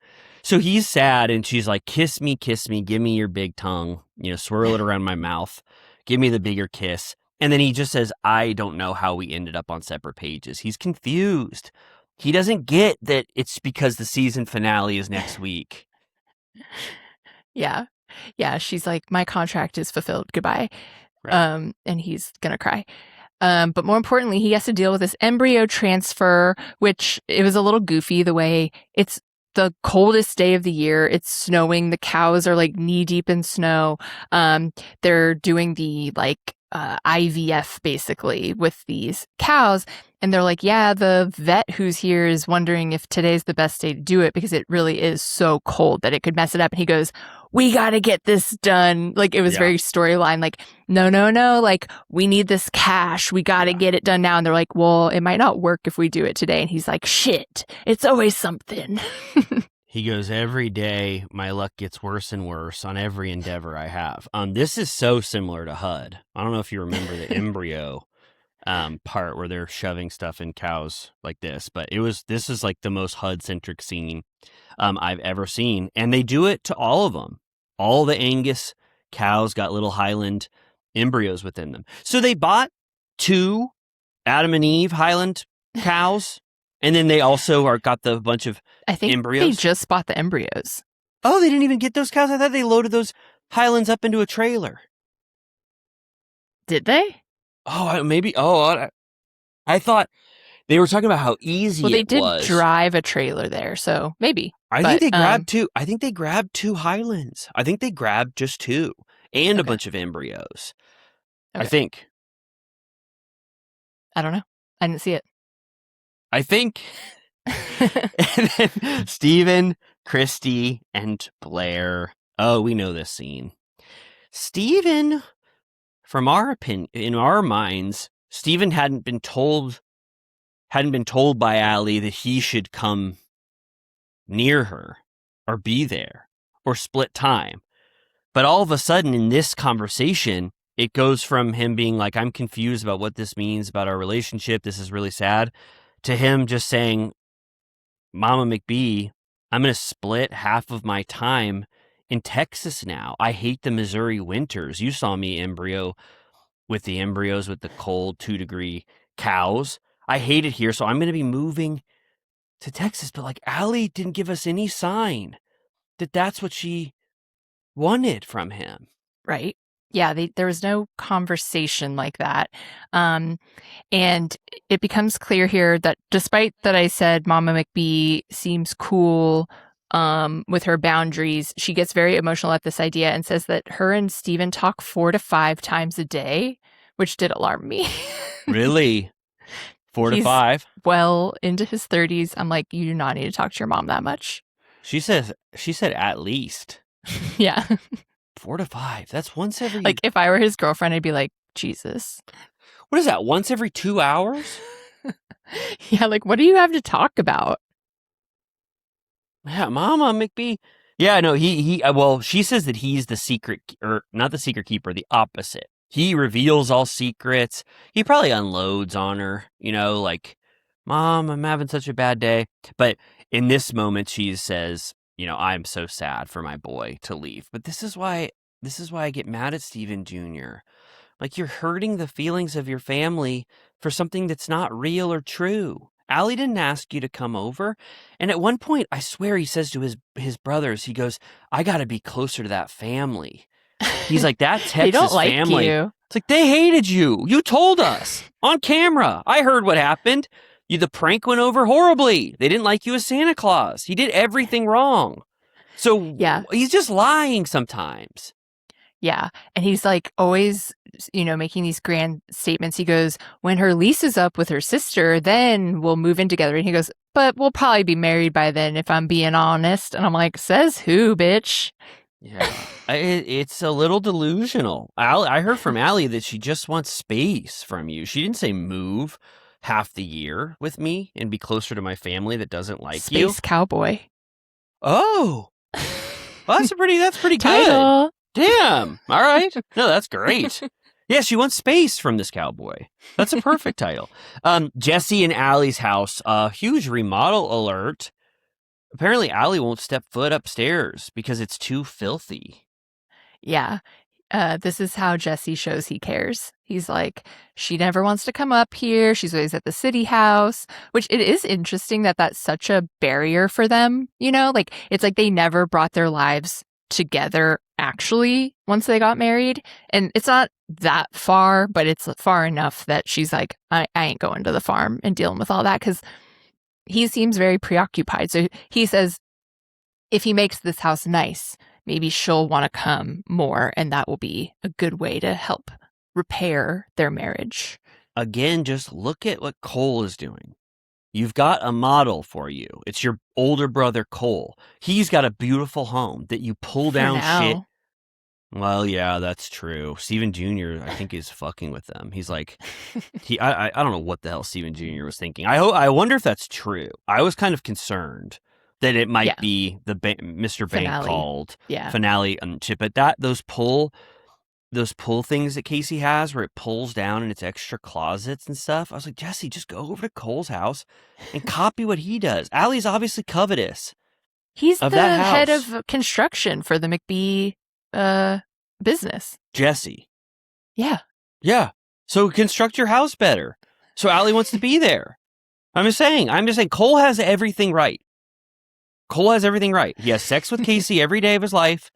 [SPEAKER 4] So he's sad, and she's like, kiss me, give me your big tongue, swirl it around my mouth, give me the bigger kiss. And then he just says, I don't know how we ended up on separate pages. He's confused. He doesn't get that it's because the season finale is next week.
[SPEAKER 5] Yeah. She's like, my contract is fulfilled. Goodbye.
[SPEAKER 4] Right.
[SPEAKER 5] And he's going to cry. But more importantly, he has to deal with this embryo transfer, which it was a little goofy the way it's the coldest day of the year. It's snowing. The cows are like knee deep in snow. They're doing the IVF basically with these cows. And they're like, yeah, the vet who's here is wondering if today's the best day to do it because it really is so cold that it could mess it up. And he goes, we got to get this done. Like, it was very storyline. Like, no. Like, we need this cash. We got to get it done now. And they're like, well, it might not work if we do it today. And he's like, shit, it's always something.
[SPEAKER 4] He goes, every day my luck gets worse and worse on every endeavor I have. This is so similar to HUD. I don't know if you remember the embryo part where they're shoving stuff in cows like this, but this is like the most HUD-centric scene I've ever seen. And they do it to all of them. All the Angus cows got little Highland embryos within them. So they bought 2 Adam and Eve Highland cows. And then they also got the bunch of embryos.
[SPEAKER 5] They just bought the embryos.
[SPEAKER 4] Oh, they didn't even get those cows? I thought they loaded those Highlands up into a trailer.
[SPEAKER 5] Did they?
[SPEAKER 4] Oh, maybe. Oh, I thought they were talking about how easy it was.
[SPEAKER 5] Well, they did drive a trailer there, so maybe.
[SPEAKER 4] I think they grabbed 2. I think they grabbed 2 Highlands. I think they grabbed just 2 and a bunch of embryos.
[SPEAKER 5] Okay.
[SPEAKER 4] I think.
[SPEAKER 5] I don't know. I didn't see it.
[SPEAKER 4] I think. And then Steven, Christy, and Blair. Oh, we know this scene. Steven, from our opinion, in our minds, Steven hadn't been told by Allie that he should come near her or be there or split time. But all of a sudden in this conversation, it goes from him being like, I'm confused about what this means about our relationship. This is really sad. To him just saying, Mama McBee, I'm going to split half of my time in Texas now. I hate the Missouri winters. You saw me embryo with the embryos with the cold 2-degree cows. I hate it here, so I'm going to be moving to Texas. But like, Allie didn't give us any sign that that's what she wanted from him.
[SPEAKER 5] Right. Yeah, there was no conversation like that. And it becomes clear here that despite that I said Mama McBee seems cool with her boundaries, she gets very emotional at this idea and says that her and Steven talk 4 to 5 times a day, which did alarm me.
[SPEAKER 4] Really? 4 to 5?
[SPEAKER 5] Well into his 30s. I'm like, you do not need to talk to your mom that much.
[SPEAKER 4] She said at least.
[SPEAKER 5] Yeah.
[SPEAKER 4] 4 to 5. That's once every...
[SPEAKER 5] Like, if I were his girlfriend, I'd be like, Jesus.
[SPEAKER 4] What is that, once every 2 hours?
[SPEAKER 5] Yeah, like, what do you have to talk about?
[SPEAKER 4] Yeah, Mama McBee. Yeah, no, well, she says that he's the secret, or not the secret keeper, the opposite. He reveals all secrets. He probably unloads on her, like, Mom, I'm having such a bad day. But in this moment, she says, I'm so sad for my boy to leave. But this is why I get mad at Steven Jr. Like, you're hurting the feelings of your family for something that's not real or true. Allie didn't ask you to come over. And at one point, I swear he says to his brothers, he goes, I got to be closer to that family. He's like, that Texas
[SPEAKER 5] they don't like
[SPEAKER 4] family.
[SPEAKER 5] You.
[SPEAKER 4] It's like, they hated you. You told us on camera. I heard what happened. The prank went over horribly. They didn't like you as Santa Claus. He did everything wrong. So
[SPEAKER 5] yeah,
[SPEAKER 4] he's just lying sometimes.
[SPEAKER 5] Yeah. And he's like always, making these grand statements. He goes, when her lease is up with her sister, then we'll move in together. And he goes, but we'll probably be married by then, if I'm being honest. And I'm like, says who, bitch?
[SPEAKER 4] Yeah, it's a little delusional. I heard from Allie that she just wants space from you. She didn't say move half the year with me and be closer to my family that doesn't like you.
[SPEAKER 5] Space Cowboy.
[SPEAKER 4] Oh, well, that's pretty good.
[SPEAKER 5] Title.
[SPEAKER 4] Damn. All right. No, that's great. Yeah, she wants space from this cowboy. That's a perfect title. Jesse and Allie's house, huge remodel alert. Apparently, Allie won't step foot upstairs because it's too filthy.
[SPEAKER 5] Yeah. This is how Jesse shows he cares. He's like, she never wants to come up here. She's always at the city house, which it is interesting that that's such a barrier for them. Like, it's like they never brought their lives together actually once they got married. And it's not that far, but it's far enough that she's like, I ain't going to the farm and dealing with all that, because he seems very preoccupied. So he says, if he makes this house nice, maybe she'll want to come more, and that will be a good way to help repair their marriage.
[SPEAKER 4] Again, just look at what Cole is doing. You've got a model for you. It's your older brother, Cole. He's got a beautiful home that you pull down shit. Well, yeah, that's true. Steven Jr., I think, is fucking with them. He's like, I don't know what the hell Steven Jr. was thinking. I wonder if that's true. I was kind of concerned that it might be the Mr. Bank
[SPEAKER 5] Finale.
[SPEAKER 4] called
[SPEAKER 5] Yeah.
[SPEAKER 4] finale chip. But those pull things that Casey has where it pulls down in its extra closets and stuff. I was like, Jesse, just go over to Cole's house and copy what he does. Allie's obviously covetous.
[SPEAKER 5] He's
[SPEAKER 4] of
[SPEAKER 5] the
[SPEAKER 4] that house.
[SPEAKER 5] head of construction for the McBee business.
[SPEAKER 4] Jesse.
[SPEAKER 5] Yeah.
[SPEAKER 4] Yeah. So construct your house better. So Allie wants to be there. I'm just saying Cole has everything right. Cole has everything right. He has sex with Casey every day of his life,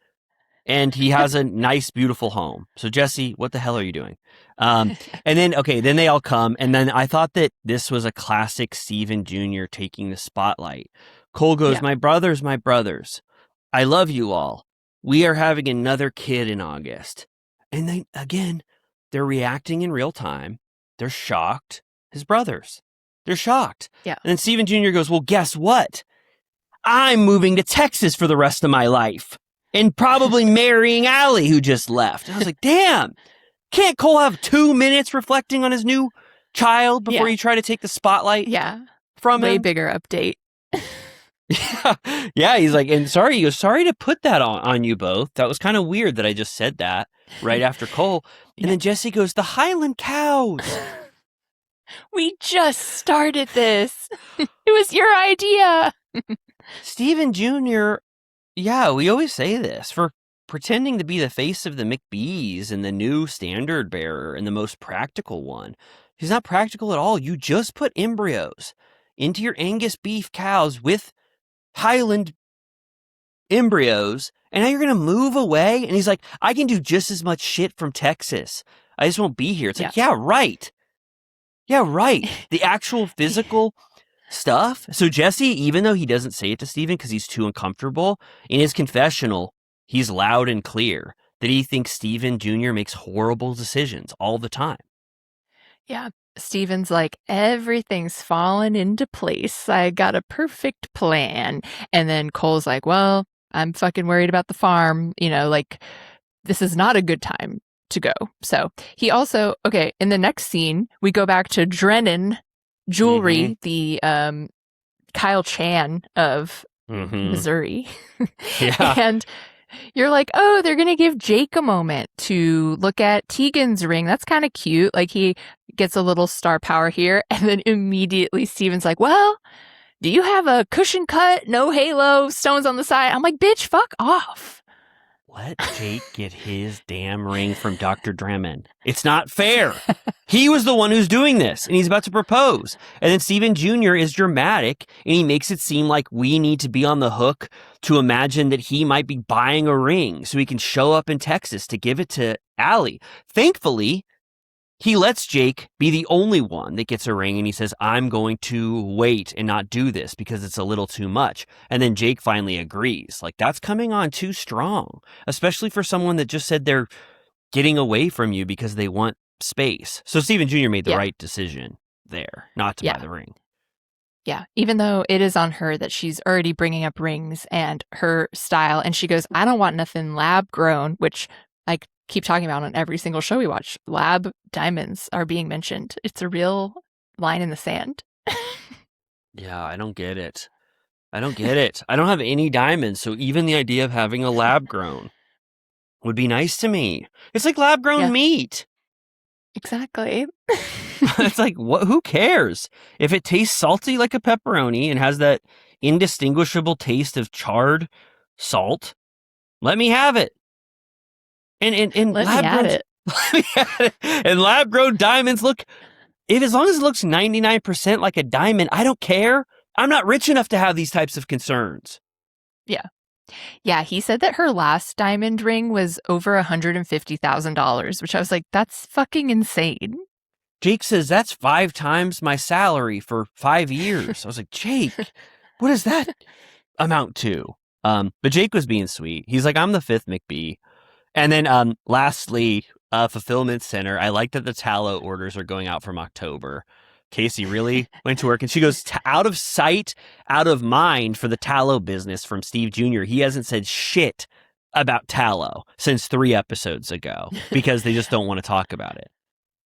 [SPEAKER 4] and he has a nice, beautiful home. So Jesse, what the hell are you doing? And then they all come, and then I thought that this was a classic Steven Jr. taking the spotlight. Cole goes, my brothers, I love you all. We are having another kid in August. And they're reacting in real time. They're shocked. His brothers. They're shocked.
[SPEAKER 5] Yeah.
[SPEAKER 4] And then Steven Jr. goes, well, guess what? I'm moving to Texas for the rest of my life and probably marrying Allie, who just left. And I was like, damn, can't Cole have 2 minutes reflecting on his new child before you try to take the spotlight from him?
[SPEAKER 5] Way bigger update.
[SPEAKER 4] Yeah, he's like, and sorry, he goes, sorry to put that on you both. That was kind of weird that I just said that right after Cole. And then Jesse goes, the Highland cows.
[SPEAKER 5] We just started this. It was your idea.
[SPEAKER 4] Steven Jr., we always say this, for pretending to be the face of the McBees and the new standard bearer and the most practical one. He's not practical at all. You just put embryos into your Angus beef cows with Highland embryos, and now you're going to move away? And he's like, I can do just as much shit from Texas. I just won't be here. It's like, yeah, right. Yeah, right. The actual physical stuff. So Jesse, even though he doesn't say it to Steven because he's too uncomfortable, in his confessional, he's loud and clear that he thinks Steven Jr. makes horrible decisions all the time.
[SPEAKER 5] Yeah. Steven's like, everything's fallen into place. I got a perfect plan. And then Cole's like, well, I'm fucking worried about the farm. You know, like, this is not a good time to go. So he also, okay, in the next scene, we go back to Drennan Jewelry, the Kyle Chan of Missouri.
[SPEAKER 4] Yeah.
[SPEAKER 5] And you're like, oh, they're going to give Jake a moment to look at Tegan's ring. That's kind of cute. Like, he gets a little star power here. And then immediately Steven's like, well, do you have a cushion cut, no halo, stones on the side? I'm like, bitch, fuck off.
[SPEAKER 4] Let Jake get his damn ring from Dr. Drummond. It's not fair. He was the one who's doing this, and he's about to propose. And then Steven Jr. is dramatic, and he makes it seem like we need to be on the hook to imagine that he might be buying a ring so he can show up in Texas to give it to Allie. Thankfully, he lets Jake be the only one that gets a ring, and he says, I'm going to wait and not do this because it's a little too much. And then Jake finally agrees. Like, that's coming on too strong, especially for someone that just said they're getting away from you because they want space. So Steven Jr. made the right decision there, not to buy the ring.
[SPEAKER 5] Yeah, even though it is on her that she's already bringing up rings and her style, and she goes, I don't want nothing lab grown, which I keep talking about on every single show we watch. Lab diamonds are being mentioned. It's a real line in the sand.
[SPEAKER 4] Yeah, I don't get it. I don't have any diamonds, so even the idea of having a lab grown would be nice to me. It's like lab grown meat.
[SPEAKER 5] Exactly.
[SPEAKER 4] It's like, what? Who cares? If it tastes salty like a pepperoni and has that indistinguishable taste of charred salt, let me have it. And lab grown diamonds look, as long as it looks 99% like a diamond, I don't care. I'm not rich enough to have these types of concerns.
[SPEAKER 5] Yeah. Yeah, he said that her last diamond ring was over $150,000, which I was like, that's fucking insane.
[SPEAKER 4] Jake says, that's 5 times my salary for 5 years. I was like, Jake, what does that amount to? But Jake was being sweet. He's like, I'm the 5th McBee. And then lastly, Fulfillment Center. I like that the tallow orders are going out from October. Casey really went to work, and she goes, out of sight, out of mind for the tallow business from Steve Jr. He hasn't said shit about tallow since 3 episodes ago because they just don't want to talk about it.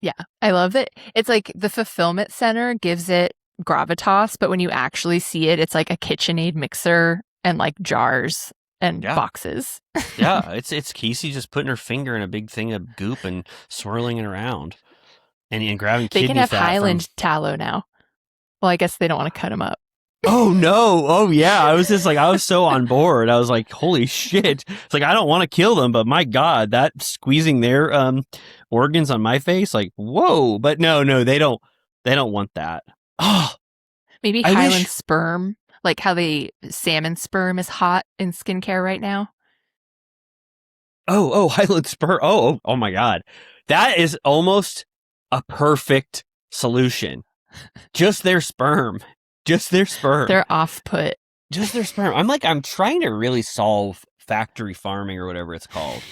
[SPEAKER 5] Yeah, I love it. It's like the Fulfillment Center gives it gravitas, but when you actually see it, it's like a KitchenAid mixer and like jars and boxes.
[SPEAKER 4] Yeah, it's Casey just putting her finger in a big thing of goop and swirling it around. And grabbing kidney fat.
[SPEAKER 5] They can have Highland tallow now. Well, I guess they don't want to cut them up.
[SPEAKER 4] Oh, no. Oh, yeah. I was just like, I was so on board. I was like, holy shit. It's like, I don't want to kill them, but my God, that squeezing their organs on my face, like, whoa. But no, they don't want that. Oh,
[SPEAKER 5] maybe Highland sperm, like how salmon sperm is hot in skincare right now.
[SPEAKER 4] Oh, Highland sperm. Oh, my God. That is almost a perfect solution. Just their sperm.
[SPEAKER 5] They're off-put.
[SPEAKER 4] Just their sperm. I'm trying to really solve factory farming or whatever it's called.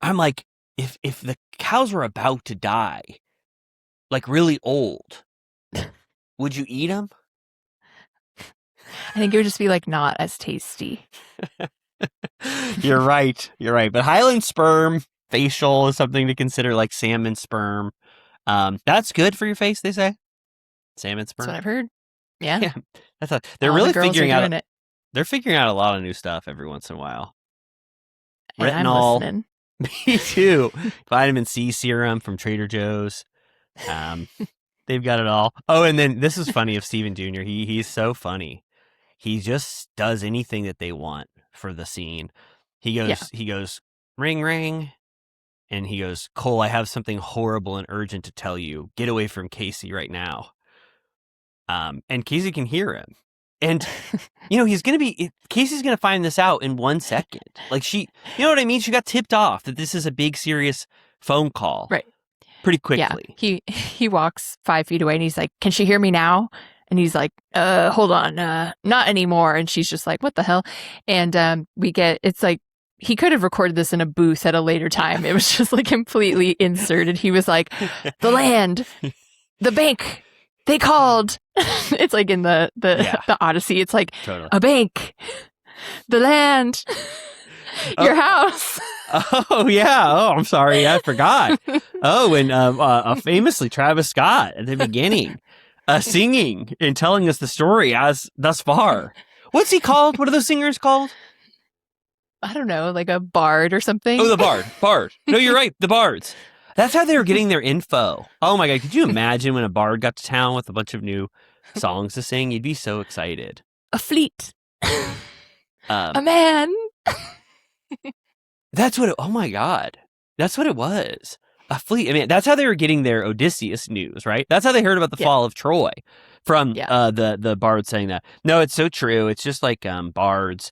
[SPEAKER 4] I'm like, if the cows were about to die, like really old, would you eat them?
[SPEAKER 5] I think it would just be like not as tasty.
[SPEAKER 4] You're right. But Highland sperm facial is something to consider, like salmon sperm. That's good for your face, they say. Salmon sperm.
[SPEAKER 5] That's what I've heard. Yeah.
[SPEAKER 4] They're really figuring out it. They're figuring out a lot of new stuff every once in a while.
[SPEAKER 5] And
[SPEAKER 4] Retinol.
[SPEAKER 5] I'm listening.
[SPEAKER 4] Me too. Vitamin C serum from Trader Joe's. They've got it all. Oh, and then this is funny of Steven Jr. He's so funny. He just does anything that they want for the scene. He goes, ring, ring. And he goes, Cole, I have something horrible and urgent to tell you. Get away from Casey right now. And Casey can hear him. And, he's going to be, Casey's going to find this out in 1 second. Like you know what I mean? She got tipped off that this is a big, serious phone call.
[SPEAKER 5] Right.
[SPEAKER 4] Pretty quickly.
[SPEAKER 5] Yeah. He walks 5 feet away and he's like, can she hear me now? And he's like, hold on, not anymore. And she's just like, what the hell? And it's like, he could have recorded this in a booth at a later time. It was just like completely inserted. He was like, the land, the bank, they called. It's like in the Odyssey. It's like
[SPEAKER 4] totally.
[SPEAKER 5] A bank, the land, your house.
[SPEAKER 4] Oh, yeah. Oh, I'm sorry. I forgot. Oh, and famously Travis Scott at the beginning singing and telling us the story as thus far. What's he called? What are those singers called?
[SPEAKER 5] I don't know, like a bard or something.
[SPEAKER 4] Oh, the bard. No, you're right. The bards. That's how they were getting their info. Oh my God. Could you imagine when a bard got to town with a bunch of new songs to sing? You'd be so excited.
[SPEAKER 5] A fleet. A man.
[SPEAKER 4] Oh my God. That's what it was. A fleet. I mean, that's how they were getting their Odysseus news, right? That's how they heard about the fall of Troy from the bard saying that. No, it's so true. It's just like bards.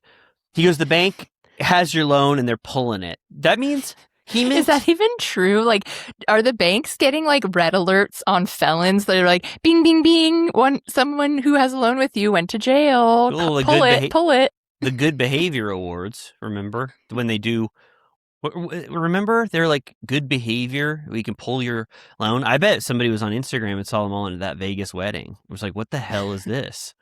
[SPEAKER 4] He goes, the bank has your loan and they're pulling it. That means
[SPEAKER 5] is that even true? Like, are the banks getting like red alerts on felons that are like, bing, bing, bing, someone who has a loan with you went to jail. Pull it.
[SPEAKER 4] The good behavior awards, remember? When they do, remember? They're like good behavior. We can pull your loan. I bet somebody was on Instagram and saw them all into that Vegas wedding. It was like, what the hell is this?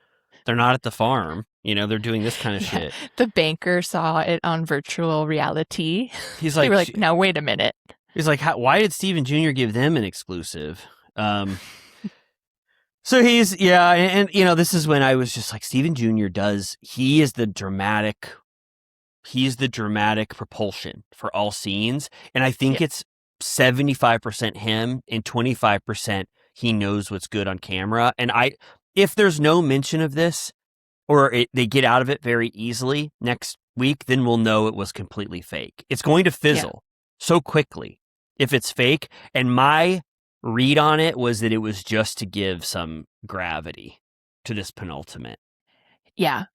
[SPEAKER 4] They're not at the farm. They're doing this kind of shit.
[SPEAKER 5] The banker saw it on virtual reality.
[SPEAKER 4] He's like,
[SPEAKER 5] they were like, now wait a minute.
[SPEAKER 4] He's like, why did Steven Jr. give them an exclusive? So he's, and this is when I was just like, Steven Jr. he's the dramatic propulsion for all scenes. And I think it's 75% him and 25% he knows what's good on camera. And if there's no mention of this, or they get out of it very easily next week, then we'll know it was completely fake. It's going to fizzle so quickly if it's fake. And my read on it was that it was just to give some gravity to this penultimate.
[SPEAKER 5] Yeah.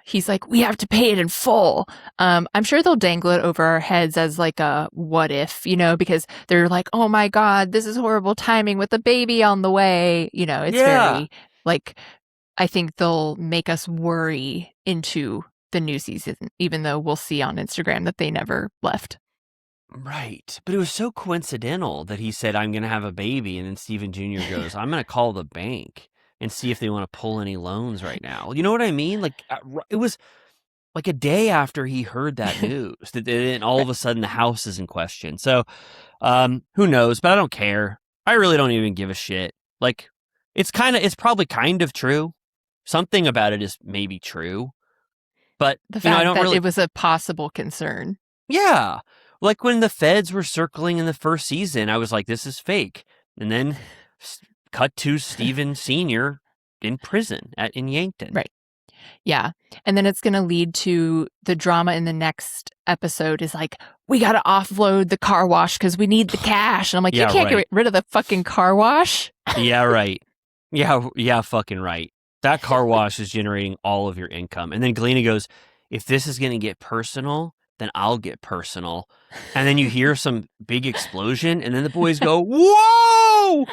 [SPEAKER 5] He's like, we have to pay it in full. I'm sure they'll dangle it over our heads as like a what if, because they're like, oh my God, this is horrible timing with the baby on the way. It's very like, I think they'll make us worry into the new season, even though we'll see on Instagram that they never left.
[SPEAKER 4] Right. But it was so coincidental that he said, I'm going to have a baby. And then Steven Jr. goes, I'm going to call the bank and see if they want to pull any loans right now. You know what I mean? Like, it was like a day after he heard that news that then all of a sudden the house is in question. So who knows? But I don't care. I really don't even give a shit. Like, it's probably kind of true. Something about it is maybe true. But
[SPEAKER 5] the fact that it was a possible concern.
[SPEAKER 4] Yeah. Like when the feds were circling in the first season, I was like, this is fake. And then cut to Steven Sr. in prison in Yankton.
[SPEAKER 5] Right. Yeah. And then it's going to lead to the drama in the next episode is like, we got to offload the car wash because we need the cash. And I'm like, you can't get rid of the fucking car wash.
[SPEAKER 4] Yeah, right. Yeah, fucking right. That car wash is generating all of your income. And then Galena goes, if this is going to get personal, then I'll get personal. And then you hear some big explosion, and then the boys go, whoa!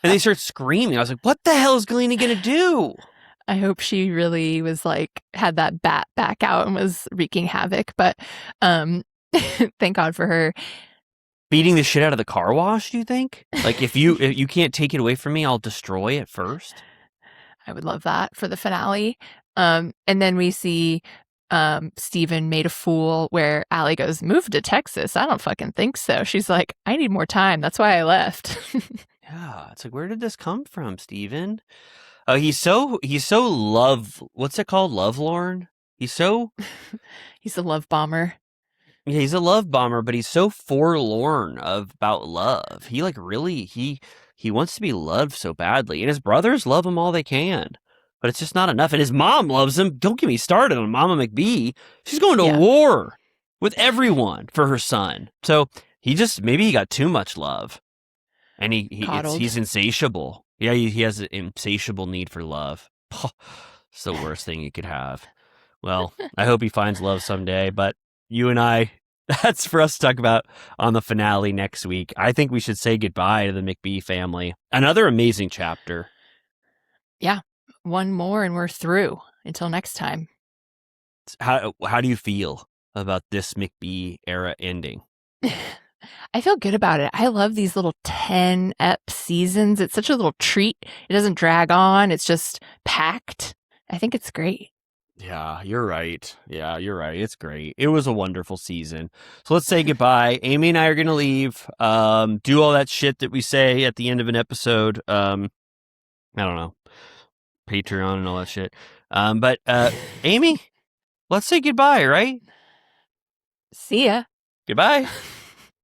[SPEAKER 4] And they start screaming. I was like, what the hell is Galena going to do?
[SPEAKER 5] I hope she really was like, had that bat back out and was wreaking havoc. But thank God for her.
[SPEAKER 4] Beating the shit out of the car wash, do you think? Like, if you can't take it away from me, I'll destroy it first.
[SPEAKER 5] I would love that for the finale. And then we see Steven made a fool where Allie goes, move to Texas. I don't fucking think so. She's like, I need more time. That's why I left.
[SPEAKER 4] Yeah. It's like, where did this come from, Steven? He's so what's it called? Lovelorn? He's
[SPEAKER 5] a love bomber.
[SPEAKER 4] Yeah, he's a love bomber, but he's so forlorn about love. He like really, he wants to be loved so badly. And his brothers love him all they can. But it's just not enough. And his mom loves him. Don't get me started on Mama McBee. She's going to war with everyone for her son. So maybe he got too much love. And he's insatiable. Yeah, he has an insatiable need for love. It's the worst thing you could have. Well, I hope he finds love someday, but you and I, that's for us to talk about on the finale next week. I think we should say goodbye to the McBee family. Another amazing chapter.
[SPEAKER 5] Yeah. One more and we're through. Until next time.
[SPEAKER 4] How do you feel about this McBee era ending?
[SPEAKER 5] I feel good about it. I love these little 10-ep seasons. It's such a little treat. It doesn't drag on. It's just packed. I think it's great.
[SPEAKER 4] Yeah, you're right. It's great. It was a wonderful season. So let's say goodbye. Amy and I are going to leave, do all that shit that we say at the end of an episode. I don't know, Patreon and all that shit. But Amy, let's say goodbye, right?
[SPEAKER 5] See ya.
[SPEAKER 4] Goodbye.